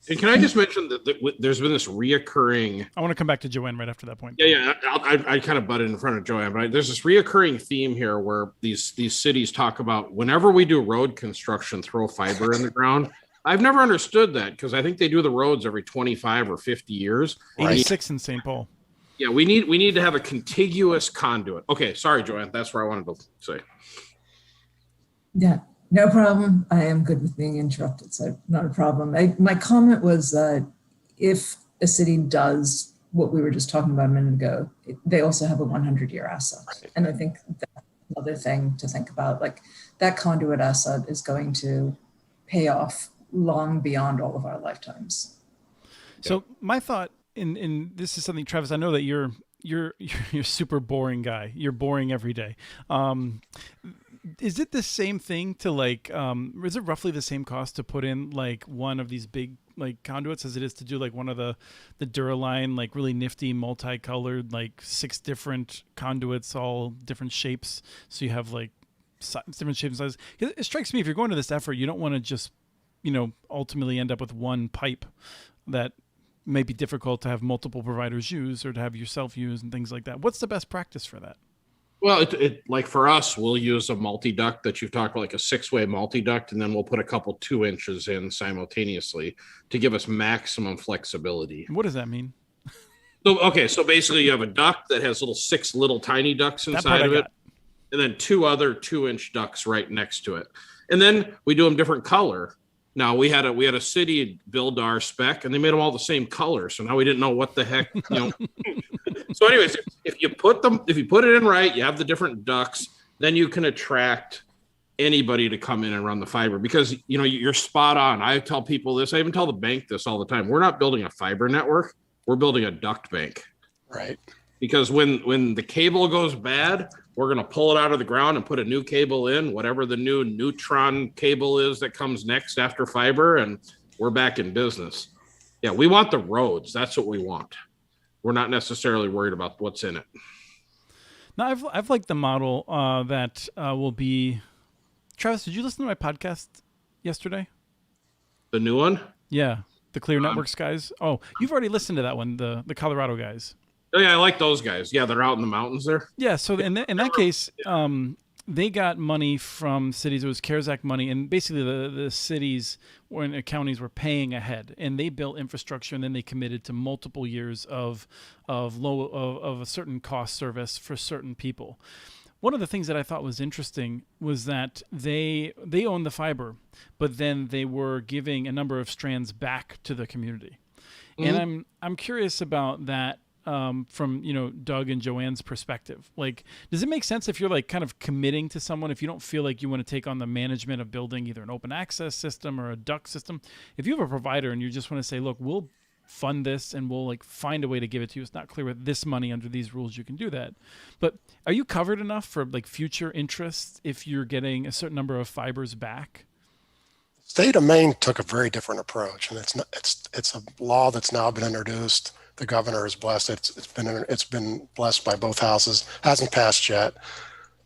and can I just mention that there's been this reoccurring. I want to come back to Joanne right after that point. Yeah. I kind of butted in front of Joanne, but there's this reoccurring theme here where these cities talk about whenever we do road construction, throw fiber in the ground. I've never understood that because I think they do the roads every 25 or 50 years. 86 in St. Paul. Yeah, we need to have a contiguous conduit. Okay, sorry, Joanne. That's where I wanted to say. Yeah, no problem. I am good with being interrupted, so not a problem. My comment was if a city does what we were just talking about a minute ago, they also have a 100-year asset. Right. And I think that's another thing to think about. Like that conduit asset is going to pay off long beyond all of our lifetimes. So my thought, and this is something, Travis, I know that you're a super boring guy. You're boring every day. Is it the same thing to is it roughly the same cost to put in like one of these big like conduits as it is to do like one of the Duraline, like really nifty multicolored, like 6 different conduits, all different shapes. So you have like different shapes and sizes. It strikes me if you're going to this effort, you don't want to just, ultimately end up with one pipe that may be difficult to have multiple providers use or to have yourself use and things like that. What's the best practice for that? Well, it like for us, we'll use a multi-duct that you've talked about, like a 6-way multi-duct, and then we'll put a couple 2 inches in simultaneously to give us maximum flexibility. What does that mean? So basically you have a duct that has 6 little tiny ducts inside of it, and then 2 other 2-inch ducts right next to it. And then we do them different color. Now we had a city build our spec and they made them all the same color. So now we didn't know what the heck, So anyways, if you put it in right, you have the different ducts, then you can attract anybody to come in and run the fiber because, you're spot on. I tell people this, I even tell the bank this all the time. We're not building a fiber network. We're building a duct bank. Right. Because when the cable goes bad, we're going to pull it out of the ground and put a new cable in, whatever the new neutron cable is that comes next after fiber, and we're back in business. Yeah, we want the roads. That's what we want. We're not necessarily worried about what's in it. Now, I've liked the model that will be. Travis, did you listen to my podcast yesterday? The new one? Yeah, the Clear Networks guys. Oh, you've already listened to that one, the Colorado guys. Oh, yeah, I like those guys. Yeah, they're out in the mountains there. Yeah. So in that case, they got money from cities. It was CARES Act money, and basically the cities and counties were paying ahead, and they built infrastructure, and then they committed to multiple years of a certain cost service for certain people. One of the things that I thought was interesting was that they own the fiber, but then they were giving a number of strands back to the community. Mm-hmm. And I'm curious about that. From Doug and Joanne's perspective, like, does it make sense if you're like kind of committing to someone, if you don't feel like you want to take on the management of building either an open access system or a duct system, if you have a provider and you just want to say, look, we'll fund this and we'll like find a way to give it to you, it's not clear with this money under these rules you can do that, but are you covered enough for like future interests if you're getting a certain number of fibers back? State of Maine took a very different approach, and it's a law that's now been introduced. The governor is blessed. It's been blessed by both houses. Hasn't passed yet.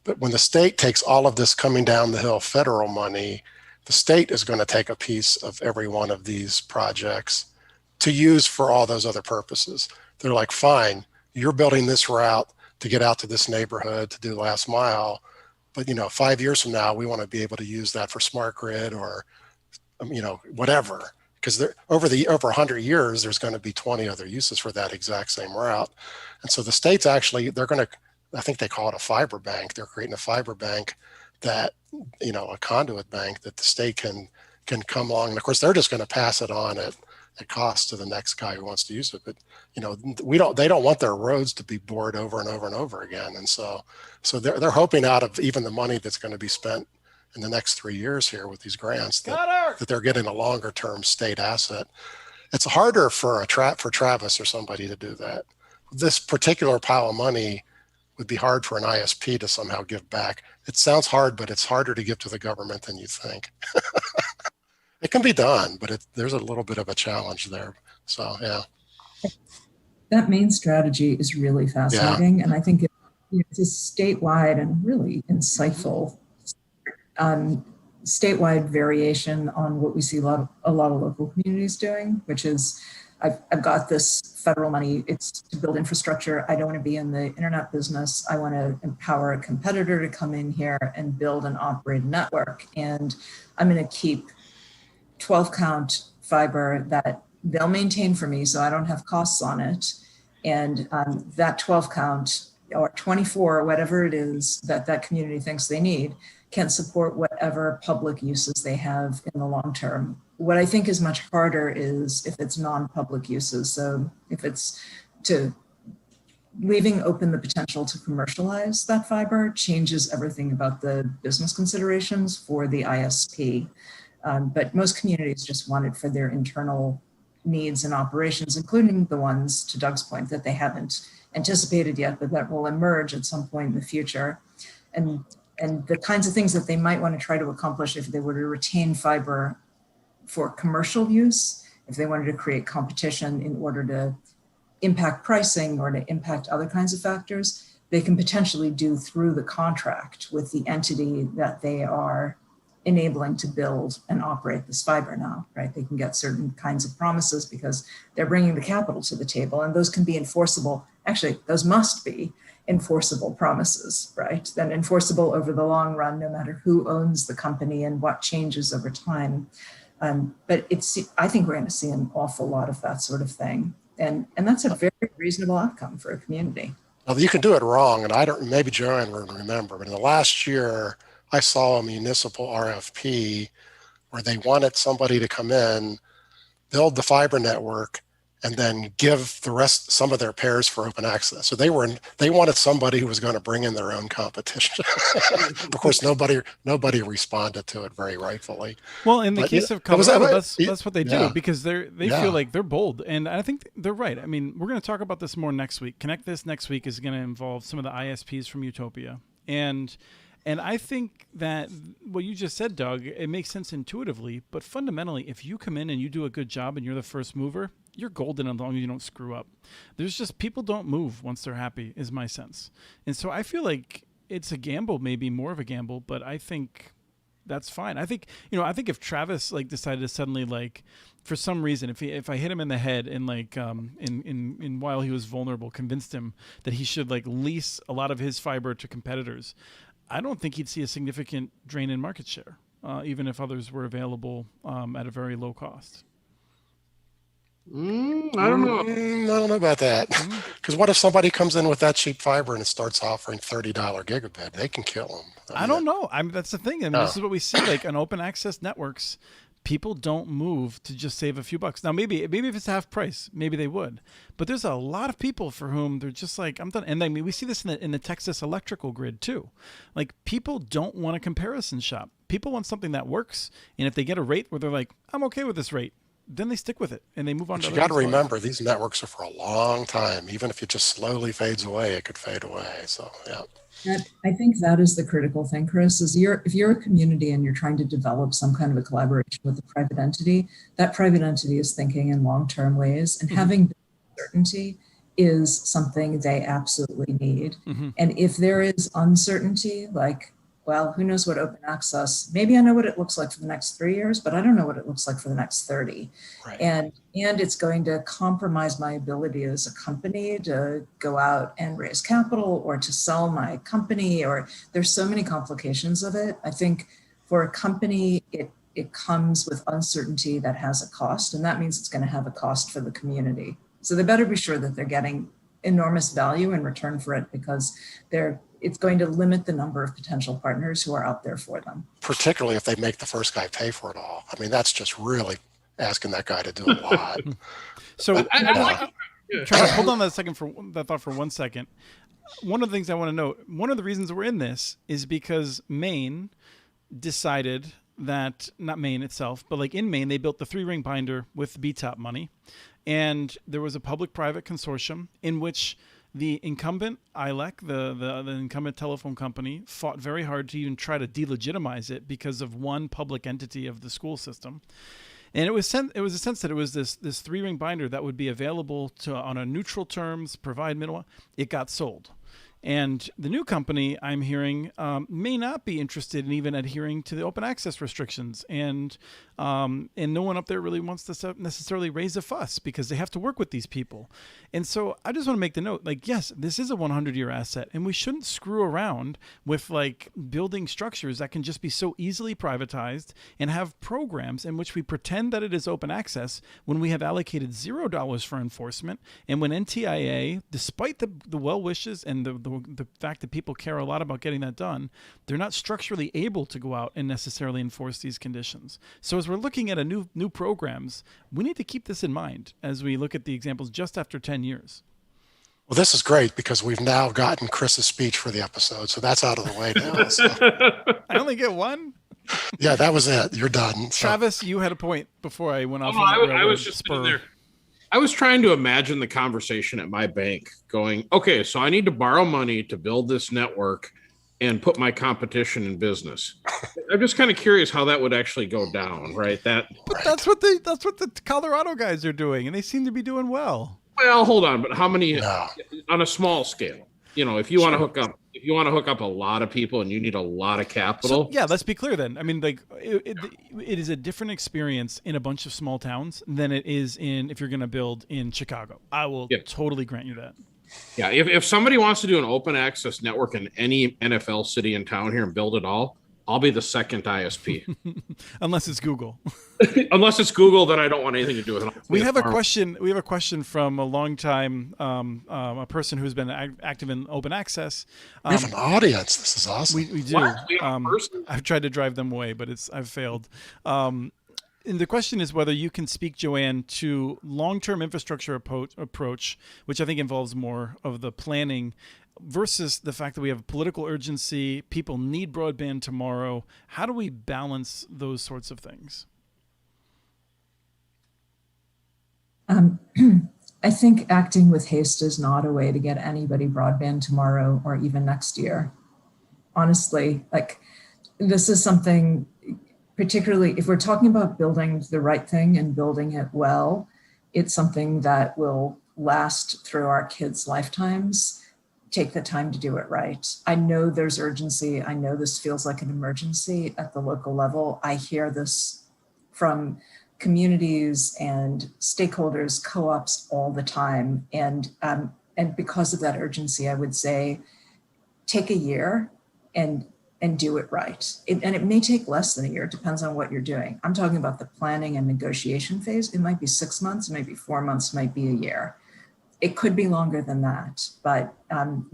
But when the state takes all of this coming down the hill federal money, the state is going to take a piece of every one of these projects to use for all those other purposes. They're like, fine, you're building this route to get out to this neighborhood to do last mile, but 5 years from now, we want to be able to use that for smart grid or whatever. Because over 100 years, there's going to be 20 other uses for that exact same route. And so the states actually, I think they call it a fiber bank. They're creating a fiber bank that, a conduit bank that the state can come along. And of course, they're just going to pass it on at cost to the next guy who wants to use it. But, they don't want their roads to be bored over and over and over again. And so they're hoping out of even the money that's going to be spent in the next 3 years here with these grants that they're getting a longer term state asset. It's harder for Travis or somebody to do that. This particular pile of money would be hard for an ISP to somehow give back. It sounds hard, but it's harder to give to the government than you think. It can be done, but there's a little bit of a challenge there. So, yeah. That main strategy is really fascinating. Yeah. And I think it's a statewide and really insightful statewide variation on what we see a lot of local communities doing, which is I've got this federal money. It's to build infrastructure. I don't want to be in the internet business. I want to empower a competitor to come in here and build and operate a network. And I'm going to keep 12 count fiber that they'll maintain for me so I don't have costs on it. And that 12 count or 24, or whatever it is that community thinks they need, can support whatever public uses they have in the long term. What I think is much harder is if it's non-public uses. So if it's to leaving open the potential to commercialize that fiber changes everything about the business considerations for the ISP. But most communities just want it for their internal needs and operations, including the ones, to Doug's point, that they haven't anticipated yet, but that will emerge at some point in the future. And the kinds of things that they might want to try to accomplish if they were to retain fiber for commercial use, if they wanted to create competition in order to impact pricing or to impact other kinds of factors, they can potentially do through the contract with the entity that they are enabling to build and operate this fiber now, right? They can get certain kinds of promises because they're bringing the capital to the table, and those can be enforceable. Actually, those must be enforceable promises, right? Then enforceable over the long run, no matter who owns the company and what changes over time. But I think we're going to see an awful lot of that sort of thing. And that's a very reasonable outcome for a community. Well, you can do it wrong. And maybe Joanne will remember, but in the last year, I saw a municipal RFP where they wanted somebody to come in, build the fiber network, and then give the rest, some of their pairs for open access. So they wanted somebody who was going to bring in their own competition. Of course, nobody responded to it very rightfully. Well, in the case of Colorado, that's what they do, because they feel like they're bold, and I think they're right. I mean, we're going to talk about this more next week. Connect This next week is going to involve some of the ISPs from Utopia, and I think that what you just said, Doug, it makes sense intuitively, but fundamentally, if you come in and you do a good job and you're the first mover, you're golden as long as you don't screw up. There's just, people don't move once they're happy, is my sense. And so I feel like it's a gamble, maybe more of a gamble, but I think that's fine. I think, I think if Travis like decided to suddenly like, for some reason, if I hit him in the head and like in while he was vulnerable, convinced him that he should like lease a lot of his fiber to competitors, I don't think he'd see a significant drain in market share, even if others were available at a very low cost. I don't know. I don't know about that. Because what if somebody comes in with that cheap fiber and it starts offering $30 gigabit? They can kill them. I don't know. That's the thing. This is what we see. Like on open access networks, people don't move to just save a few bucks. Now, maybe if it's half price, maybe they would. But there's a lot of people for whom they're just like, I'm done. And I mean, we see this in the Texas electrical grid too. Like people don't want a comparison shop. People want something that works. And if they get a rate where they're like, I'm okay with this rate, then they stick with it and they move on. But you got to remember, these networks are for a long time. Even if it just slowly fades away, it could fade away. So, yeah. I think that is the critical thing, Chris, is if you're a community and you're trying to develop some kind of a collaboration with a private entity, that private entity is thinking in long-term ways, and having certainty is something they absolutely need. And if there is uncertainty, like, well, who knows what open access, maybe I know what it looks like for the next 3 years, but I don't know what it looks like for the next 30. Right. And it's going to compromise my ability as a company to go out and raise capital or to sell my company, or there's so many complications of it. I think for a company, it comes with uncertainty that has a cost, and that means it's going to have a cost for the community. So they better be sure that they're getting enormous value in return for it, because it's going to limit the number of potential partners who are out there for them. Particularly if they make the first guy pay for it all. I mean, that's just really asking that guy to do a lot. So, Travis, hold on that thought for 1 second. One of the things I want to note, one of the reasons we're in this is because Maine decided that, not Maine itself, but like in Maine, they built the 3-ring binder with BTOP money. And there was a public-private consortium in which the incumbent ILEC, the incumbent telephone company, fought very hard to even try to delegitimize it because of one public entity of the school system. And it was a sense that it was this 3-ring binder that would be available to on a neutral terms, provide middle. It got sold. And the new company, I'm hearing, may not be interested in even adhering to the open access restrictions. And no one up there really wants to necessarily raise a fuss because they have to work with these people. And so I just want to make the note, like, yes, this is a 100-year asset, and we shouldn't screw around with like building structures that can just be so easily privatized and have programs in which we pretend that it is open access when we have allocated $0 for enforcement. And when NTIA, despite the well wishes and the fact that people care a lot about getting that done, they're not structurally able to go out and necessarily enforce these conditions. So as we're looking at new programs, we need to keep this in mind as we look at the examples just after 10 years. Well, this is great because we've now gotten Chris's speech for the episode, so that's out of the way now. So. I only get one? Yeah, that was it. You're done. So. Travis, you had a point before I went off. I was just sitting there. I was trying to imagine the conversation at my bank going, okay, so I need to borrow money to build this network and put my competition in business. I'm just kind of curious how that would actually go down, right? But that's what the Colorado guys are doing, and they seem to be doing well. Well, hold on, but how many on a small scale? You know, if you want to hook up a lot of people and you need a lot of capital. So, yeah, let's be clear then. I mean, like it is a different experience in a bunch of small towns than it is if you're going to build in Chicago. I will totally grant you that. Yeah, if somebody wants to do an open access network in any NFL city in town here and build it all, I'll be the second ISP. Unless it's Google. Unless it's Google, then I don't want anything to do with it. We have a question from a long time, a person who's been active in open access. We have an audience. This is awesome. We do. I've tried to drive them away, but I've failed. And the question is whether you can speak, Joanne, to long-term infrastructure approach, which I think involves more of the planning versus the fact that we have political urgency, people need broadband tomorrow. How do we balance those sorts of things? I think acting with haste is not a way to get anybody broadband tomorrow or even next year. Honestly, like this is something, particularly if we're talking about building the right thing and building it well, it's something that will last through our kids' lifetimes. take the time to do it right. I know there's urgency. I know this feels like an emergency at the local level. I hear this from communities and stakeholders, co-ops all the time. And because of that urgency, I would say, take a year and do it right. And it may take less than a year. It depends on what you're doing. I'm talking about the planning and negotiation phase. It might be 6 months, it might be 4 months, it might be a year. It could be longer than that, but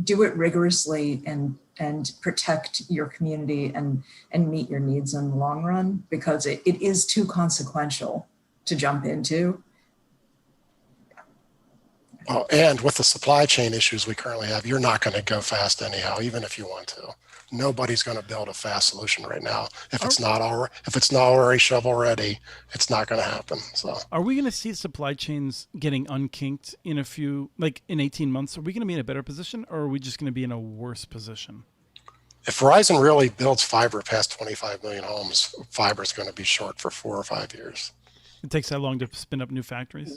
do it rigorously and protect your community and meet your needs in the long run, because it is too consequential to jump into. Well, and with the supply chain issues we currently have, you're not going to go fast anyhow, even if you want to. Nobody's going to build a fast solution right now. If it's not already shovel ready, it's not going to happen. So, are we going to see supply chains getting unkinked in in 18 months? Are we going to be in a better position, or are we just going to be in a worse position? If Verizon really builds fiber past 25 million homes, fiber is going to be short for 4 or 5 years. It takes that long to spin up new factories?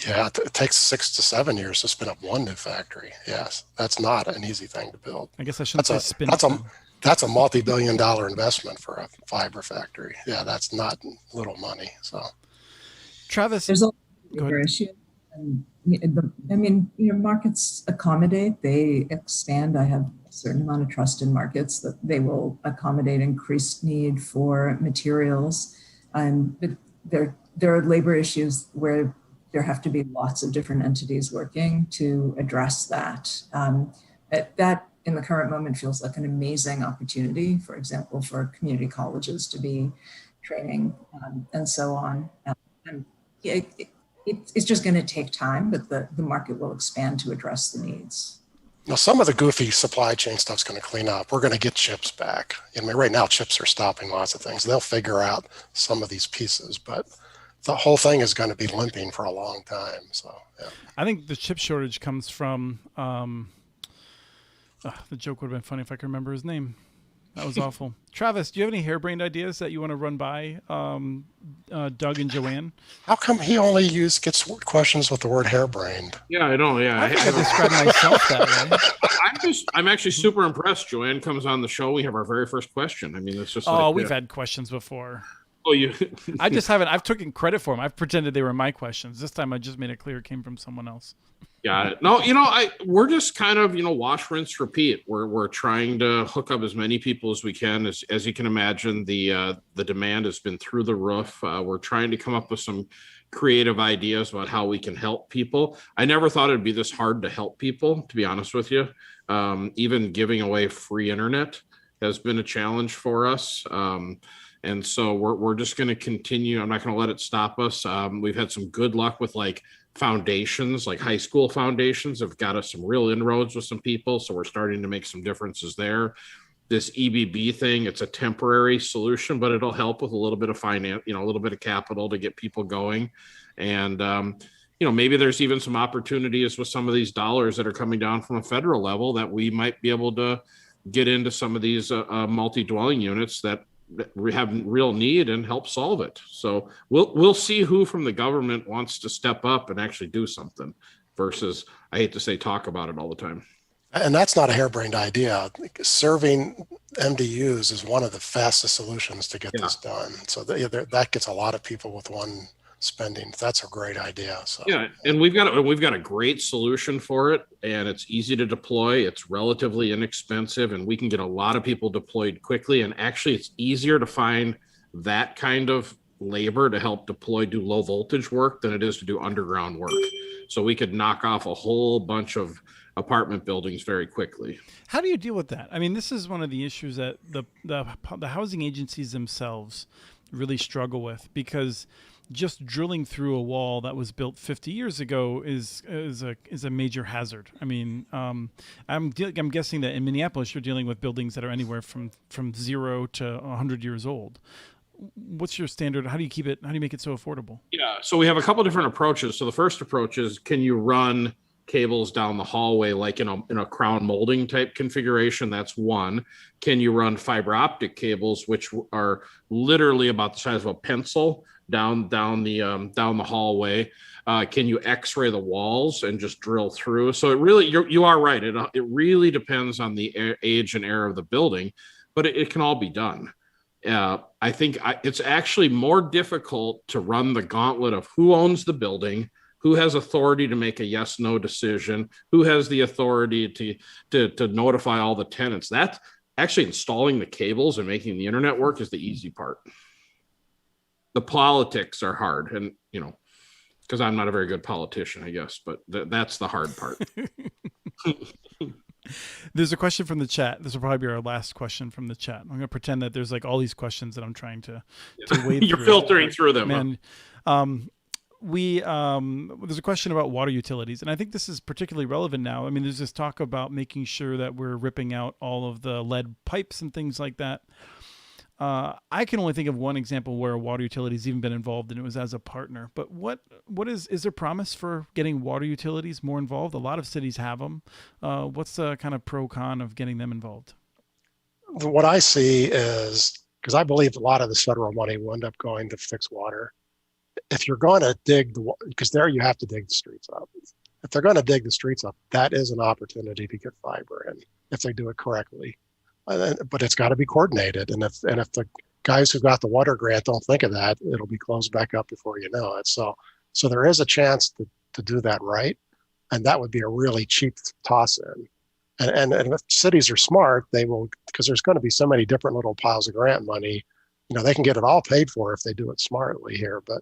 Yeah, it takes 6 to 7 years to spin up one new factory. Yes, that's not an easy thing to build. I guess I shouldn't say spin up. That's That's a multi-billion-dollar investment for a fiber factory. Yeah, that's not little money. So, Travis, there's a bigger issue. And markets accommodate, they expand. I have a certain amount of trust in markets that they will accommodate increased need for materials. But there are labor issues where there have to be lots of different entities working to address that. That in the current moment feels like an amazing opportunity, for example, for community colleges to be training and so on. It's just going to take time, but the market will expand to address the needs. Now, some of the goofy supply chain stuff's going to clean up. We're going to get chips back. Right now, chips are stopping lots of things. They'll figure out some of these pieces, but the whole thing is going to be limping for a long time. So, yeah. I think the chip shortage comes from the joke would have been funny if I could remember his name. That was awful. Travis, do you have any harebrained ideas that you want to run by Doug and Joanne? How come he only gets questions with the word harebrained? Yeah, I know. Yeah, I think I described myself that way. I'm actually super impressed. Joanne comes on the show. We have our very first question. I mean, it's just we've had questions before. Oh, you? I just haven't. I've taken credit for them. I've pretended they were my questions. This time, I just made it clear it came from someone else. Got it. No, we're just kind of, wash, rinse, repeat. We're trying to hook up as many people as we can. As you can imagine, the demand has been through the roof. We're trying to come up with some creative ideas about how we can help people. I never thought it'd be this hard to help people, to be honest with you. Even giving away free internet has been a challenge for us. And so we're just going to continue. I'm not going to let it stop us. We've had some good luck with foundations, like high school foundations have got us some real inroads with some people. So we're starting to make some differences there. This EBB thing, it's a temporary solution, but it'll help with a little bit of finance, a little bit of capital to get people going. And, maybe there's even some opportunities with some of these dollars that are coming down from a federal level that we might be able to get into some of these multi-dwelling units that we have real need and help solve it. So we'll see who from the government wants to step up and actually do something versus, I hate to say, talk about it all the time. And that's not a harebrained idea. Serving MDUs is one of the fastest solutions to get this done. So that gets a lot of people with one spending. That's a great idea. So yeah, and we've got a great solution for it, and it's easy to deploy. It's relatively inexpensive, and we can get a lot of people deployed quickly. And actually, it's easier to find that kind of labor to help do low voltage work than it is to do underground work. So we could knock off a whole bunch of apartment buildings very quickly. How do you deal with that? I mean, this is one of the issues that the housing agencies themselves really struggle with, because just drilling through a wall that was built 50 years ago is a major hazard. I mean, I'm guessing that in Minneapolis you're dealing with buildings that are anywhere from 0 to 100 years old. What's your standard? How do you keep it? How do you make it so affordable? Yeah, so we have a couple different approaches. So the first approach is, can you run cables down the hallway like in a crown molding type configuration? That's one. Can you run fiber optic cables, which are literally about the size of a pencil, down the hallway? Can you X-ray the walls and just drill through? So it really, you are right. It really depends on the age and era of the building, but it can all be done. I think it's actually more difficult to run the gauntlet of who owns the building, who has authority to make a yes/no decision, who has the authority to notify all the tenants. That's actually installing the cables and making the internet work is the easy part. The politics are hard, and because I'm not a very good politician, I guess, but that's the hard part. There's a question from the chat. This will probably be our last question from the chat. I'm going to pretend that there's like all these questions that I'm trying to wade You're through. filtering through them. Man, there's a question about water utilities, and I think this is particularly relevant now. I mean, there's this talk about making sure that we're ripping out all of the lead pipes and things like that. I can only think of one example where a water utility has even been involved, and it was as a partner. But what is there promise for getting water utilities more involved? A lot of cities have them. What's the kind of pro-con of getting them involved? What I see is, because I believe a lot of this federal money will end up going to fix water. If you're going to dig because there you have to dig the streets up. If they're going to dig the streets up, that is an opportunity to get fiber in if they do it correctly. But it's got to be coordinated. And if the guys who got the water grant don't think of that, it'll be closed back up before you know it. So there is a chance to do that right. And that would be a really cheap toss in. And if cities are smart, they will, because there's going to be so many different little piles of grant money, they can get it all paid for if they do it smartly here. But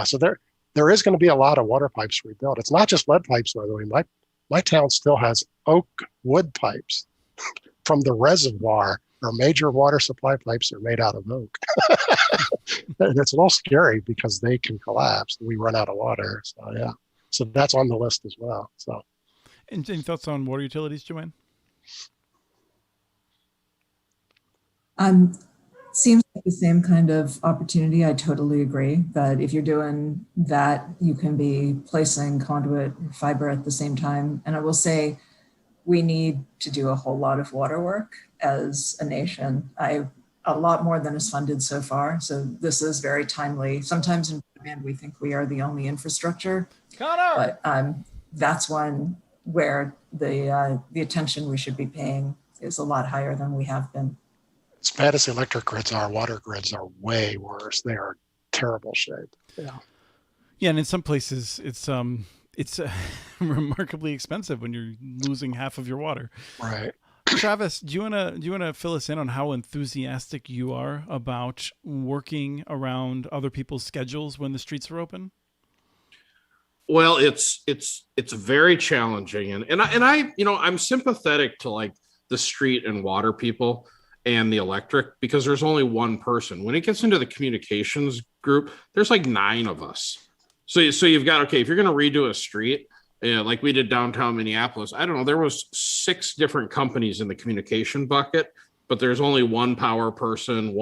so there is going to be a lot of water pipes rebuilt. It's not just lead pipes, by the way. My town still has oak wood pipes from the reservoir. Our major water supply pipes are made out of oak. And it's a little scary because they can collapse. We run out of water. So yeah. So that's on the list as well. So. And any thoughts on water utilities, Joanne? Seems like the same kind of opportunity. I totally agree that if you're doing that, you can be placing conduit fiber at the same time. And I will say, we need to do a whole lot of water work as a nation. A lot more than is funded so far. So this is very timely. Sometimes in broadband, we think we are the only infrastructure, but that's one where the attention we should be paying is a lot higher than we have been. As bad as the electric grids are, water grids are way worse. They are terrible shape. Yeah. Yeah, and in some places it's remarkably expensive when you're losing half of your water. Right. Travis, do you wanna fill us in on how enthusiastic you are about working around other people's schedules when the streets are open? Well, it's very challenging, and I I'm sympathetic to like the street and water people and the electric, because there's only one person. When it gets into the communications group, there's like 9 of us. So you've got, okay, if you're going to redo a street, like we did downtown Minneapolis, I don't know, there was 6 different companies in the communication bucket, but there's only one power person, and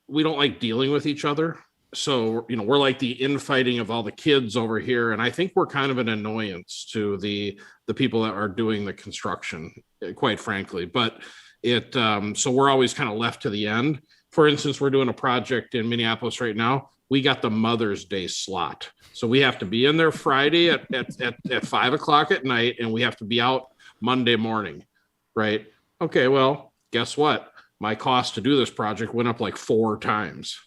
we don't like dealing with each other. So, we're like the infighting of all the kids over here. And I think we're kind of an annoyance to the people that are doing the construction, quite frankly. But so we're always kind of left to the end. For instance, we're doing a project in Minneapolis right now. We got the Mother's Day slot. So we have to be in there Friday at 5:00 at night, and we have to be out Monday morning, right? Okay, well, guess what? My cost to do this project went up like 4 times.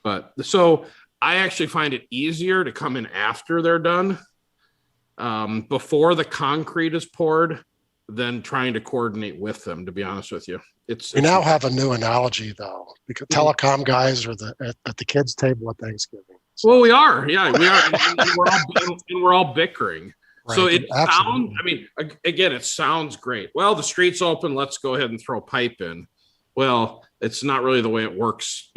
But so I actually find it easier to come in after they're done, before the concrete is poured, than trying to coordinate with them, to be honest with you. We now have a new analogy, though, because telecom guys are at the kids' table at Thanksgiving. So. Well, we are. Yeah, we are. and we're all bickering. Right. So it sounds, again, it sounds great. Well, the street's open. Let's go ahead and throw pipe in. Well, it's not really the way it works,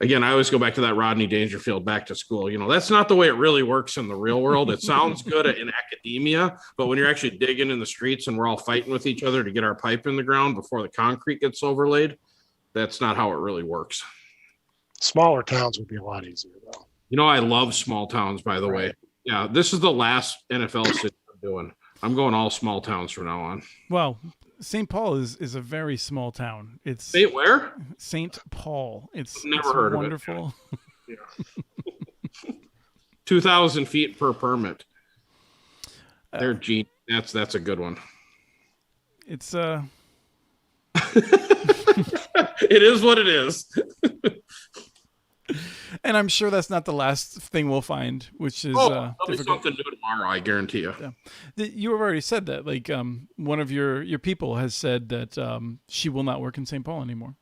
Again, I always go back to that Rodney Dangerfield back to school. That's not the way it really works in the real world. It sounds good in academia, but when you're actually digging in the streets and we're all fighting with each other to get our pipe in the ground before the concrete gets overlaid, that's not how it really works. Smaller towns would be a lot easier, though. I love small towns, by the way. Yeah, this is the last NFL city I'm doing. I'm going all small towns from now on. Well, St. Paul is a very small town. It's Say where? St. Paul. It's Never heard wonderful. of it. Yeah. 2,000 feet per permit. They're G. That's a good one. It's It is what it is. And I'm sure that's not the last thing we'll find, which is there'll be difficult. something new tomorrow, I guarantee you. Yeah. You have already said that. Like one of your people has said that she will not work in St. Paul anymore.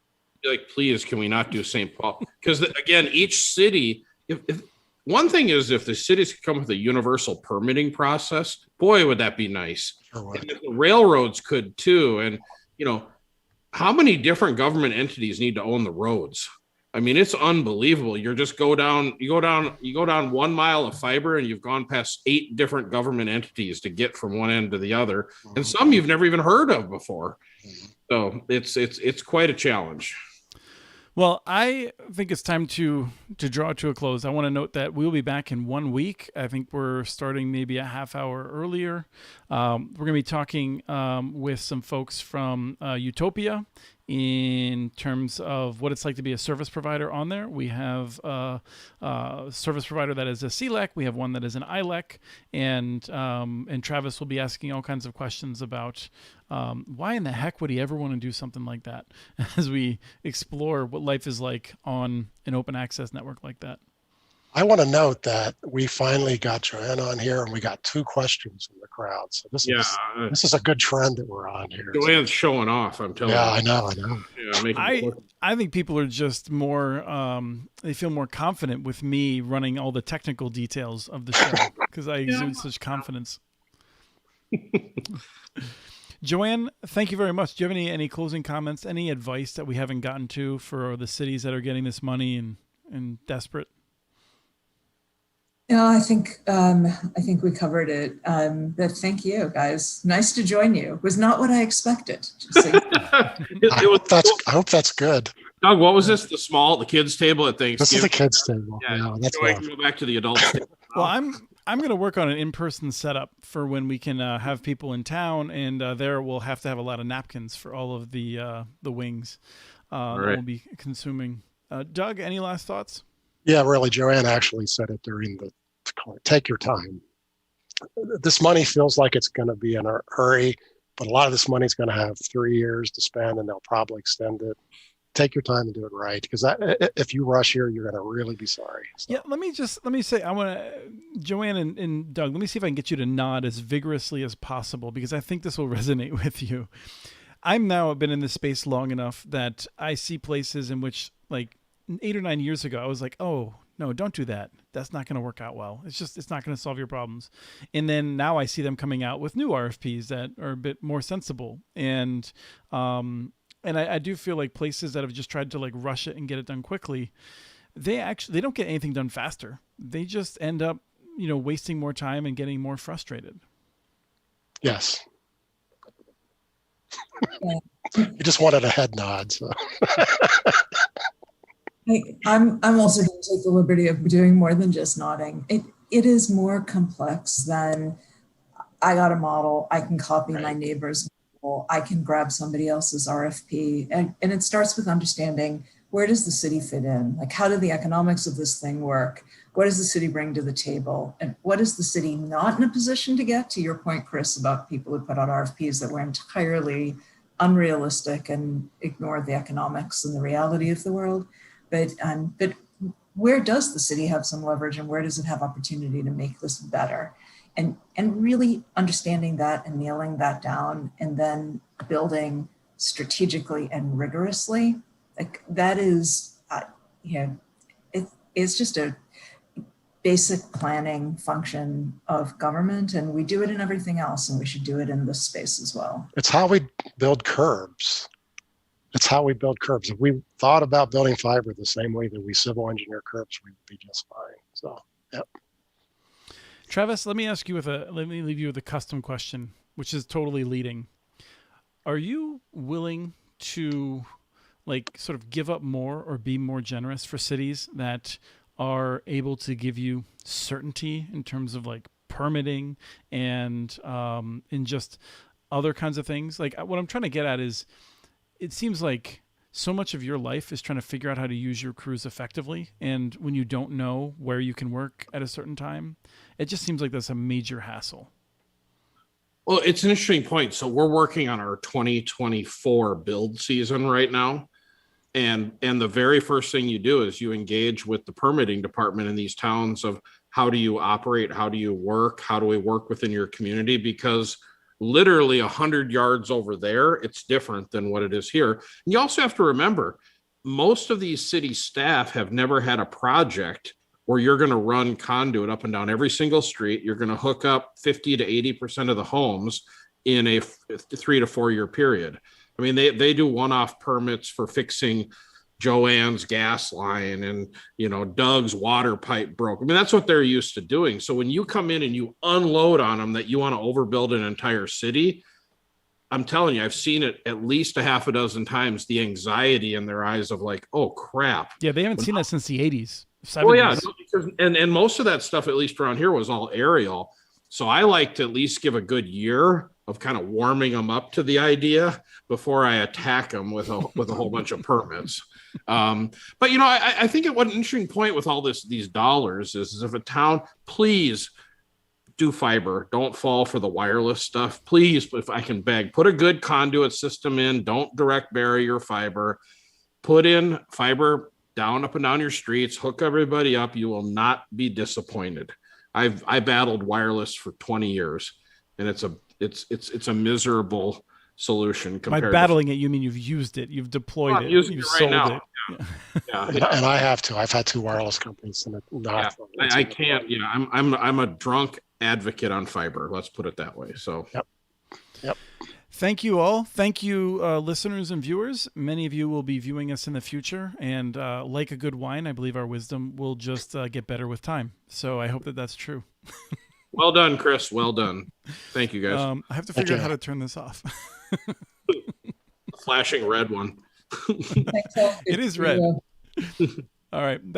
Like, please, can we not do St. Paul? Because again, each city, if one thing is, if the cities could come with a universal permitting process, boy, would that be nice. Sure. And if the railroads could too. And how many different government entities need to own the roads? I mean, it's unbelievable. You go down 1 mile of fiber and you've gone past 8 different government entities to get from one end to the other. And some you've never even heard of before. So it's quite a challenge. Well, I think it's time to draw to a close. I want to note that we'll be back in 1 week. I think we're starting maybe a half hour earlier. We're going to be talking with some folks from Utopia in terms of what it's like to be a service provider on there. We have a service provider that is a CLEC. We have one that is an ILEC. And Travis will be asking all kinds of questions about why in the heck would he ever want to do something like that as we explore what life is like on an open access network like that. I want to note that we finally got Joanne on here and we got 2 questions from the crowd. So this is a good trend that we're on here. Joanne's showing off, I'm telling you. Yeah, I know. Yeah, I think people are just more, they feel more confident with me running all the technical details of the show because I exude such confidence. Joanne, thank you very much. Do you have any closing comments, any advice that we haven't gotten to for the cities that are getting this money and desperate? No, I think we covered it. But thank you, guys. Nice to join you. It was not what I expected. I hope that's good. Doug, what was this? The kids' table at Thanksgiving? This is the kids' table. Yeah, that's so I can go back to the adults' table. Well, I'm going to work on an in-person setup for when we can have people in town, and there we'll have to have a lot of napkins for all of the wings that we'll be consuming. Doug, any last thoughts? Yeah, really. Joanne actually said it during the call. Take your time. This money feels like it's going to be in a hurry, but a lot of this money is going to have 3 years to spend, and they'll probably extend it. Take your time and do it right, because if you rush here, you're going to really be sorry. So. Yeah, let me say, I want to, Joanne and Doug, let me see if I can get you to nod as vigorously as possible, because I think this will resonate with you. I'm now been in this space long enough that I see places in which, like 8 or 9 years ago, I was like, oh, no, don't do that. That's not going to work out well. It's not going to solve your problems. And then now I see them coming out with new RFPs that are a bit more sensible. And I do feel like places that have just tried to like rush it and get it done quickly, they don't get anything done faster. They just end up, wasting more time and getting more frustrated. Yes. You just wanted a head nod. So. I'm also going to take the liberty of doing more than just nodding. It is more complex than I got a model. I can copy my neighbor's model. I can grab somebody else's RFP. And it starts with understanding, where does the city fit in? Like, how do the economics of this thing work? What does the city bring to the table? And what is the city not in a position to get? To your point, Chris, about people who put out RFPs that were entirely unrealistic and ignored the economics and the reality of the world. But where does the city have some leverage, and where does it have opportunity to make this better? And really understanding that and nailing that down, and then building strategically and rigorously, like that is, it's just a basic planning function of government, and we do it in everything else, and we should do it in this space as well. It's how we build curbs. It's how we build curbs. If we thought about building fiber the same way that we civil engineer curbs, we would be just fine. So, yep. Travis, let me leave you with a custom question, which is totally leading. Are you willing to sort of give up more or be more generous for cities that are able to give you certainty in terms of permitting and in just other kinds of things. Like what I'm trying to get at is, it seems like so much of your life is trying to figure out how to use your crews effectively. And when you don't know where you can work at a certain time, it just seems like that's a major hassle. Well, it's an interesting point. So we're working on our 2024 build season right now. And the very first thing you do is you engage with the permitting department in these towns of how do you operate? How do you work? How do we work within your community? Because literally 100 yards over there, it's different than what it is here. And you also have to remember, most of these city staff have never had a project where you're going to run conduit up and down every single street. You're going to hook up 50 to 80% of the homes in a 3 to 4 year period. I mean, they do one-off permits for fixing Joanne's gas line and, Doug's water pipe broke. I mean, that's what they're used to doing. So when you come in and you unload on them that you want to overbuild an entire city, I'm telling you, I've seen it at least a half a dozen times, the anxiety in their eyes of like, oh, crap. Yeah, they haven't seen that since the 80s. 70s. Oh, yeah. And most of that stuff, at least around here, was all aerial. So I like to at least give a good year of kind of warming them up to the idea before I attack them with a whole bunch of permits. But I think what an interesting point with all these dollars is if a town, please do fiber, don't fall for the wireless stuff. Please, if I can beg, put a good conduit system in. Don't direct bury your fiber. Put in fiber up and down your streets. Hook everybody up. You will not be disappointed. I battled wireless for 20 years, and it's a miserable solution. By battling it, you mean you've used it, you've deployed it, you've sold it. Yeah. And I have to. I've had 2 wireless companies, and I can't. I'm a drunk advocate on fiber. Let's put it that way. So. Yep. Thank you all. Thank you, listeners and viewers. Many of you will be viewing us in the future, and like a good wine, I believe our wisdom will just get better with time. So I hope that that's true. Well done, Chris. Well done. Thank you, guys. I have to figure out how to turn this off. Flashing red one. It is red. All right. That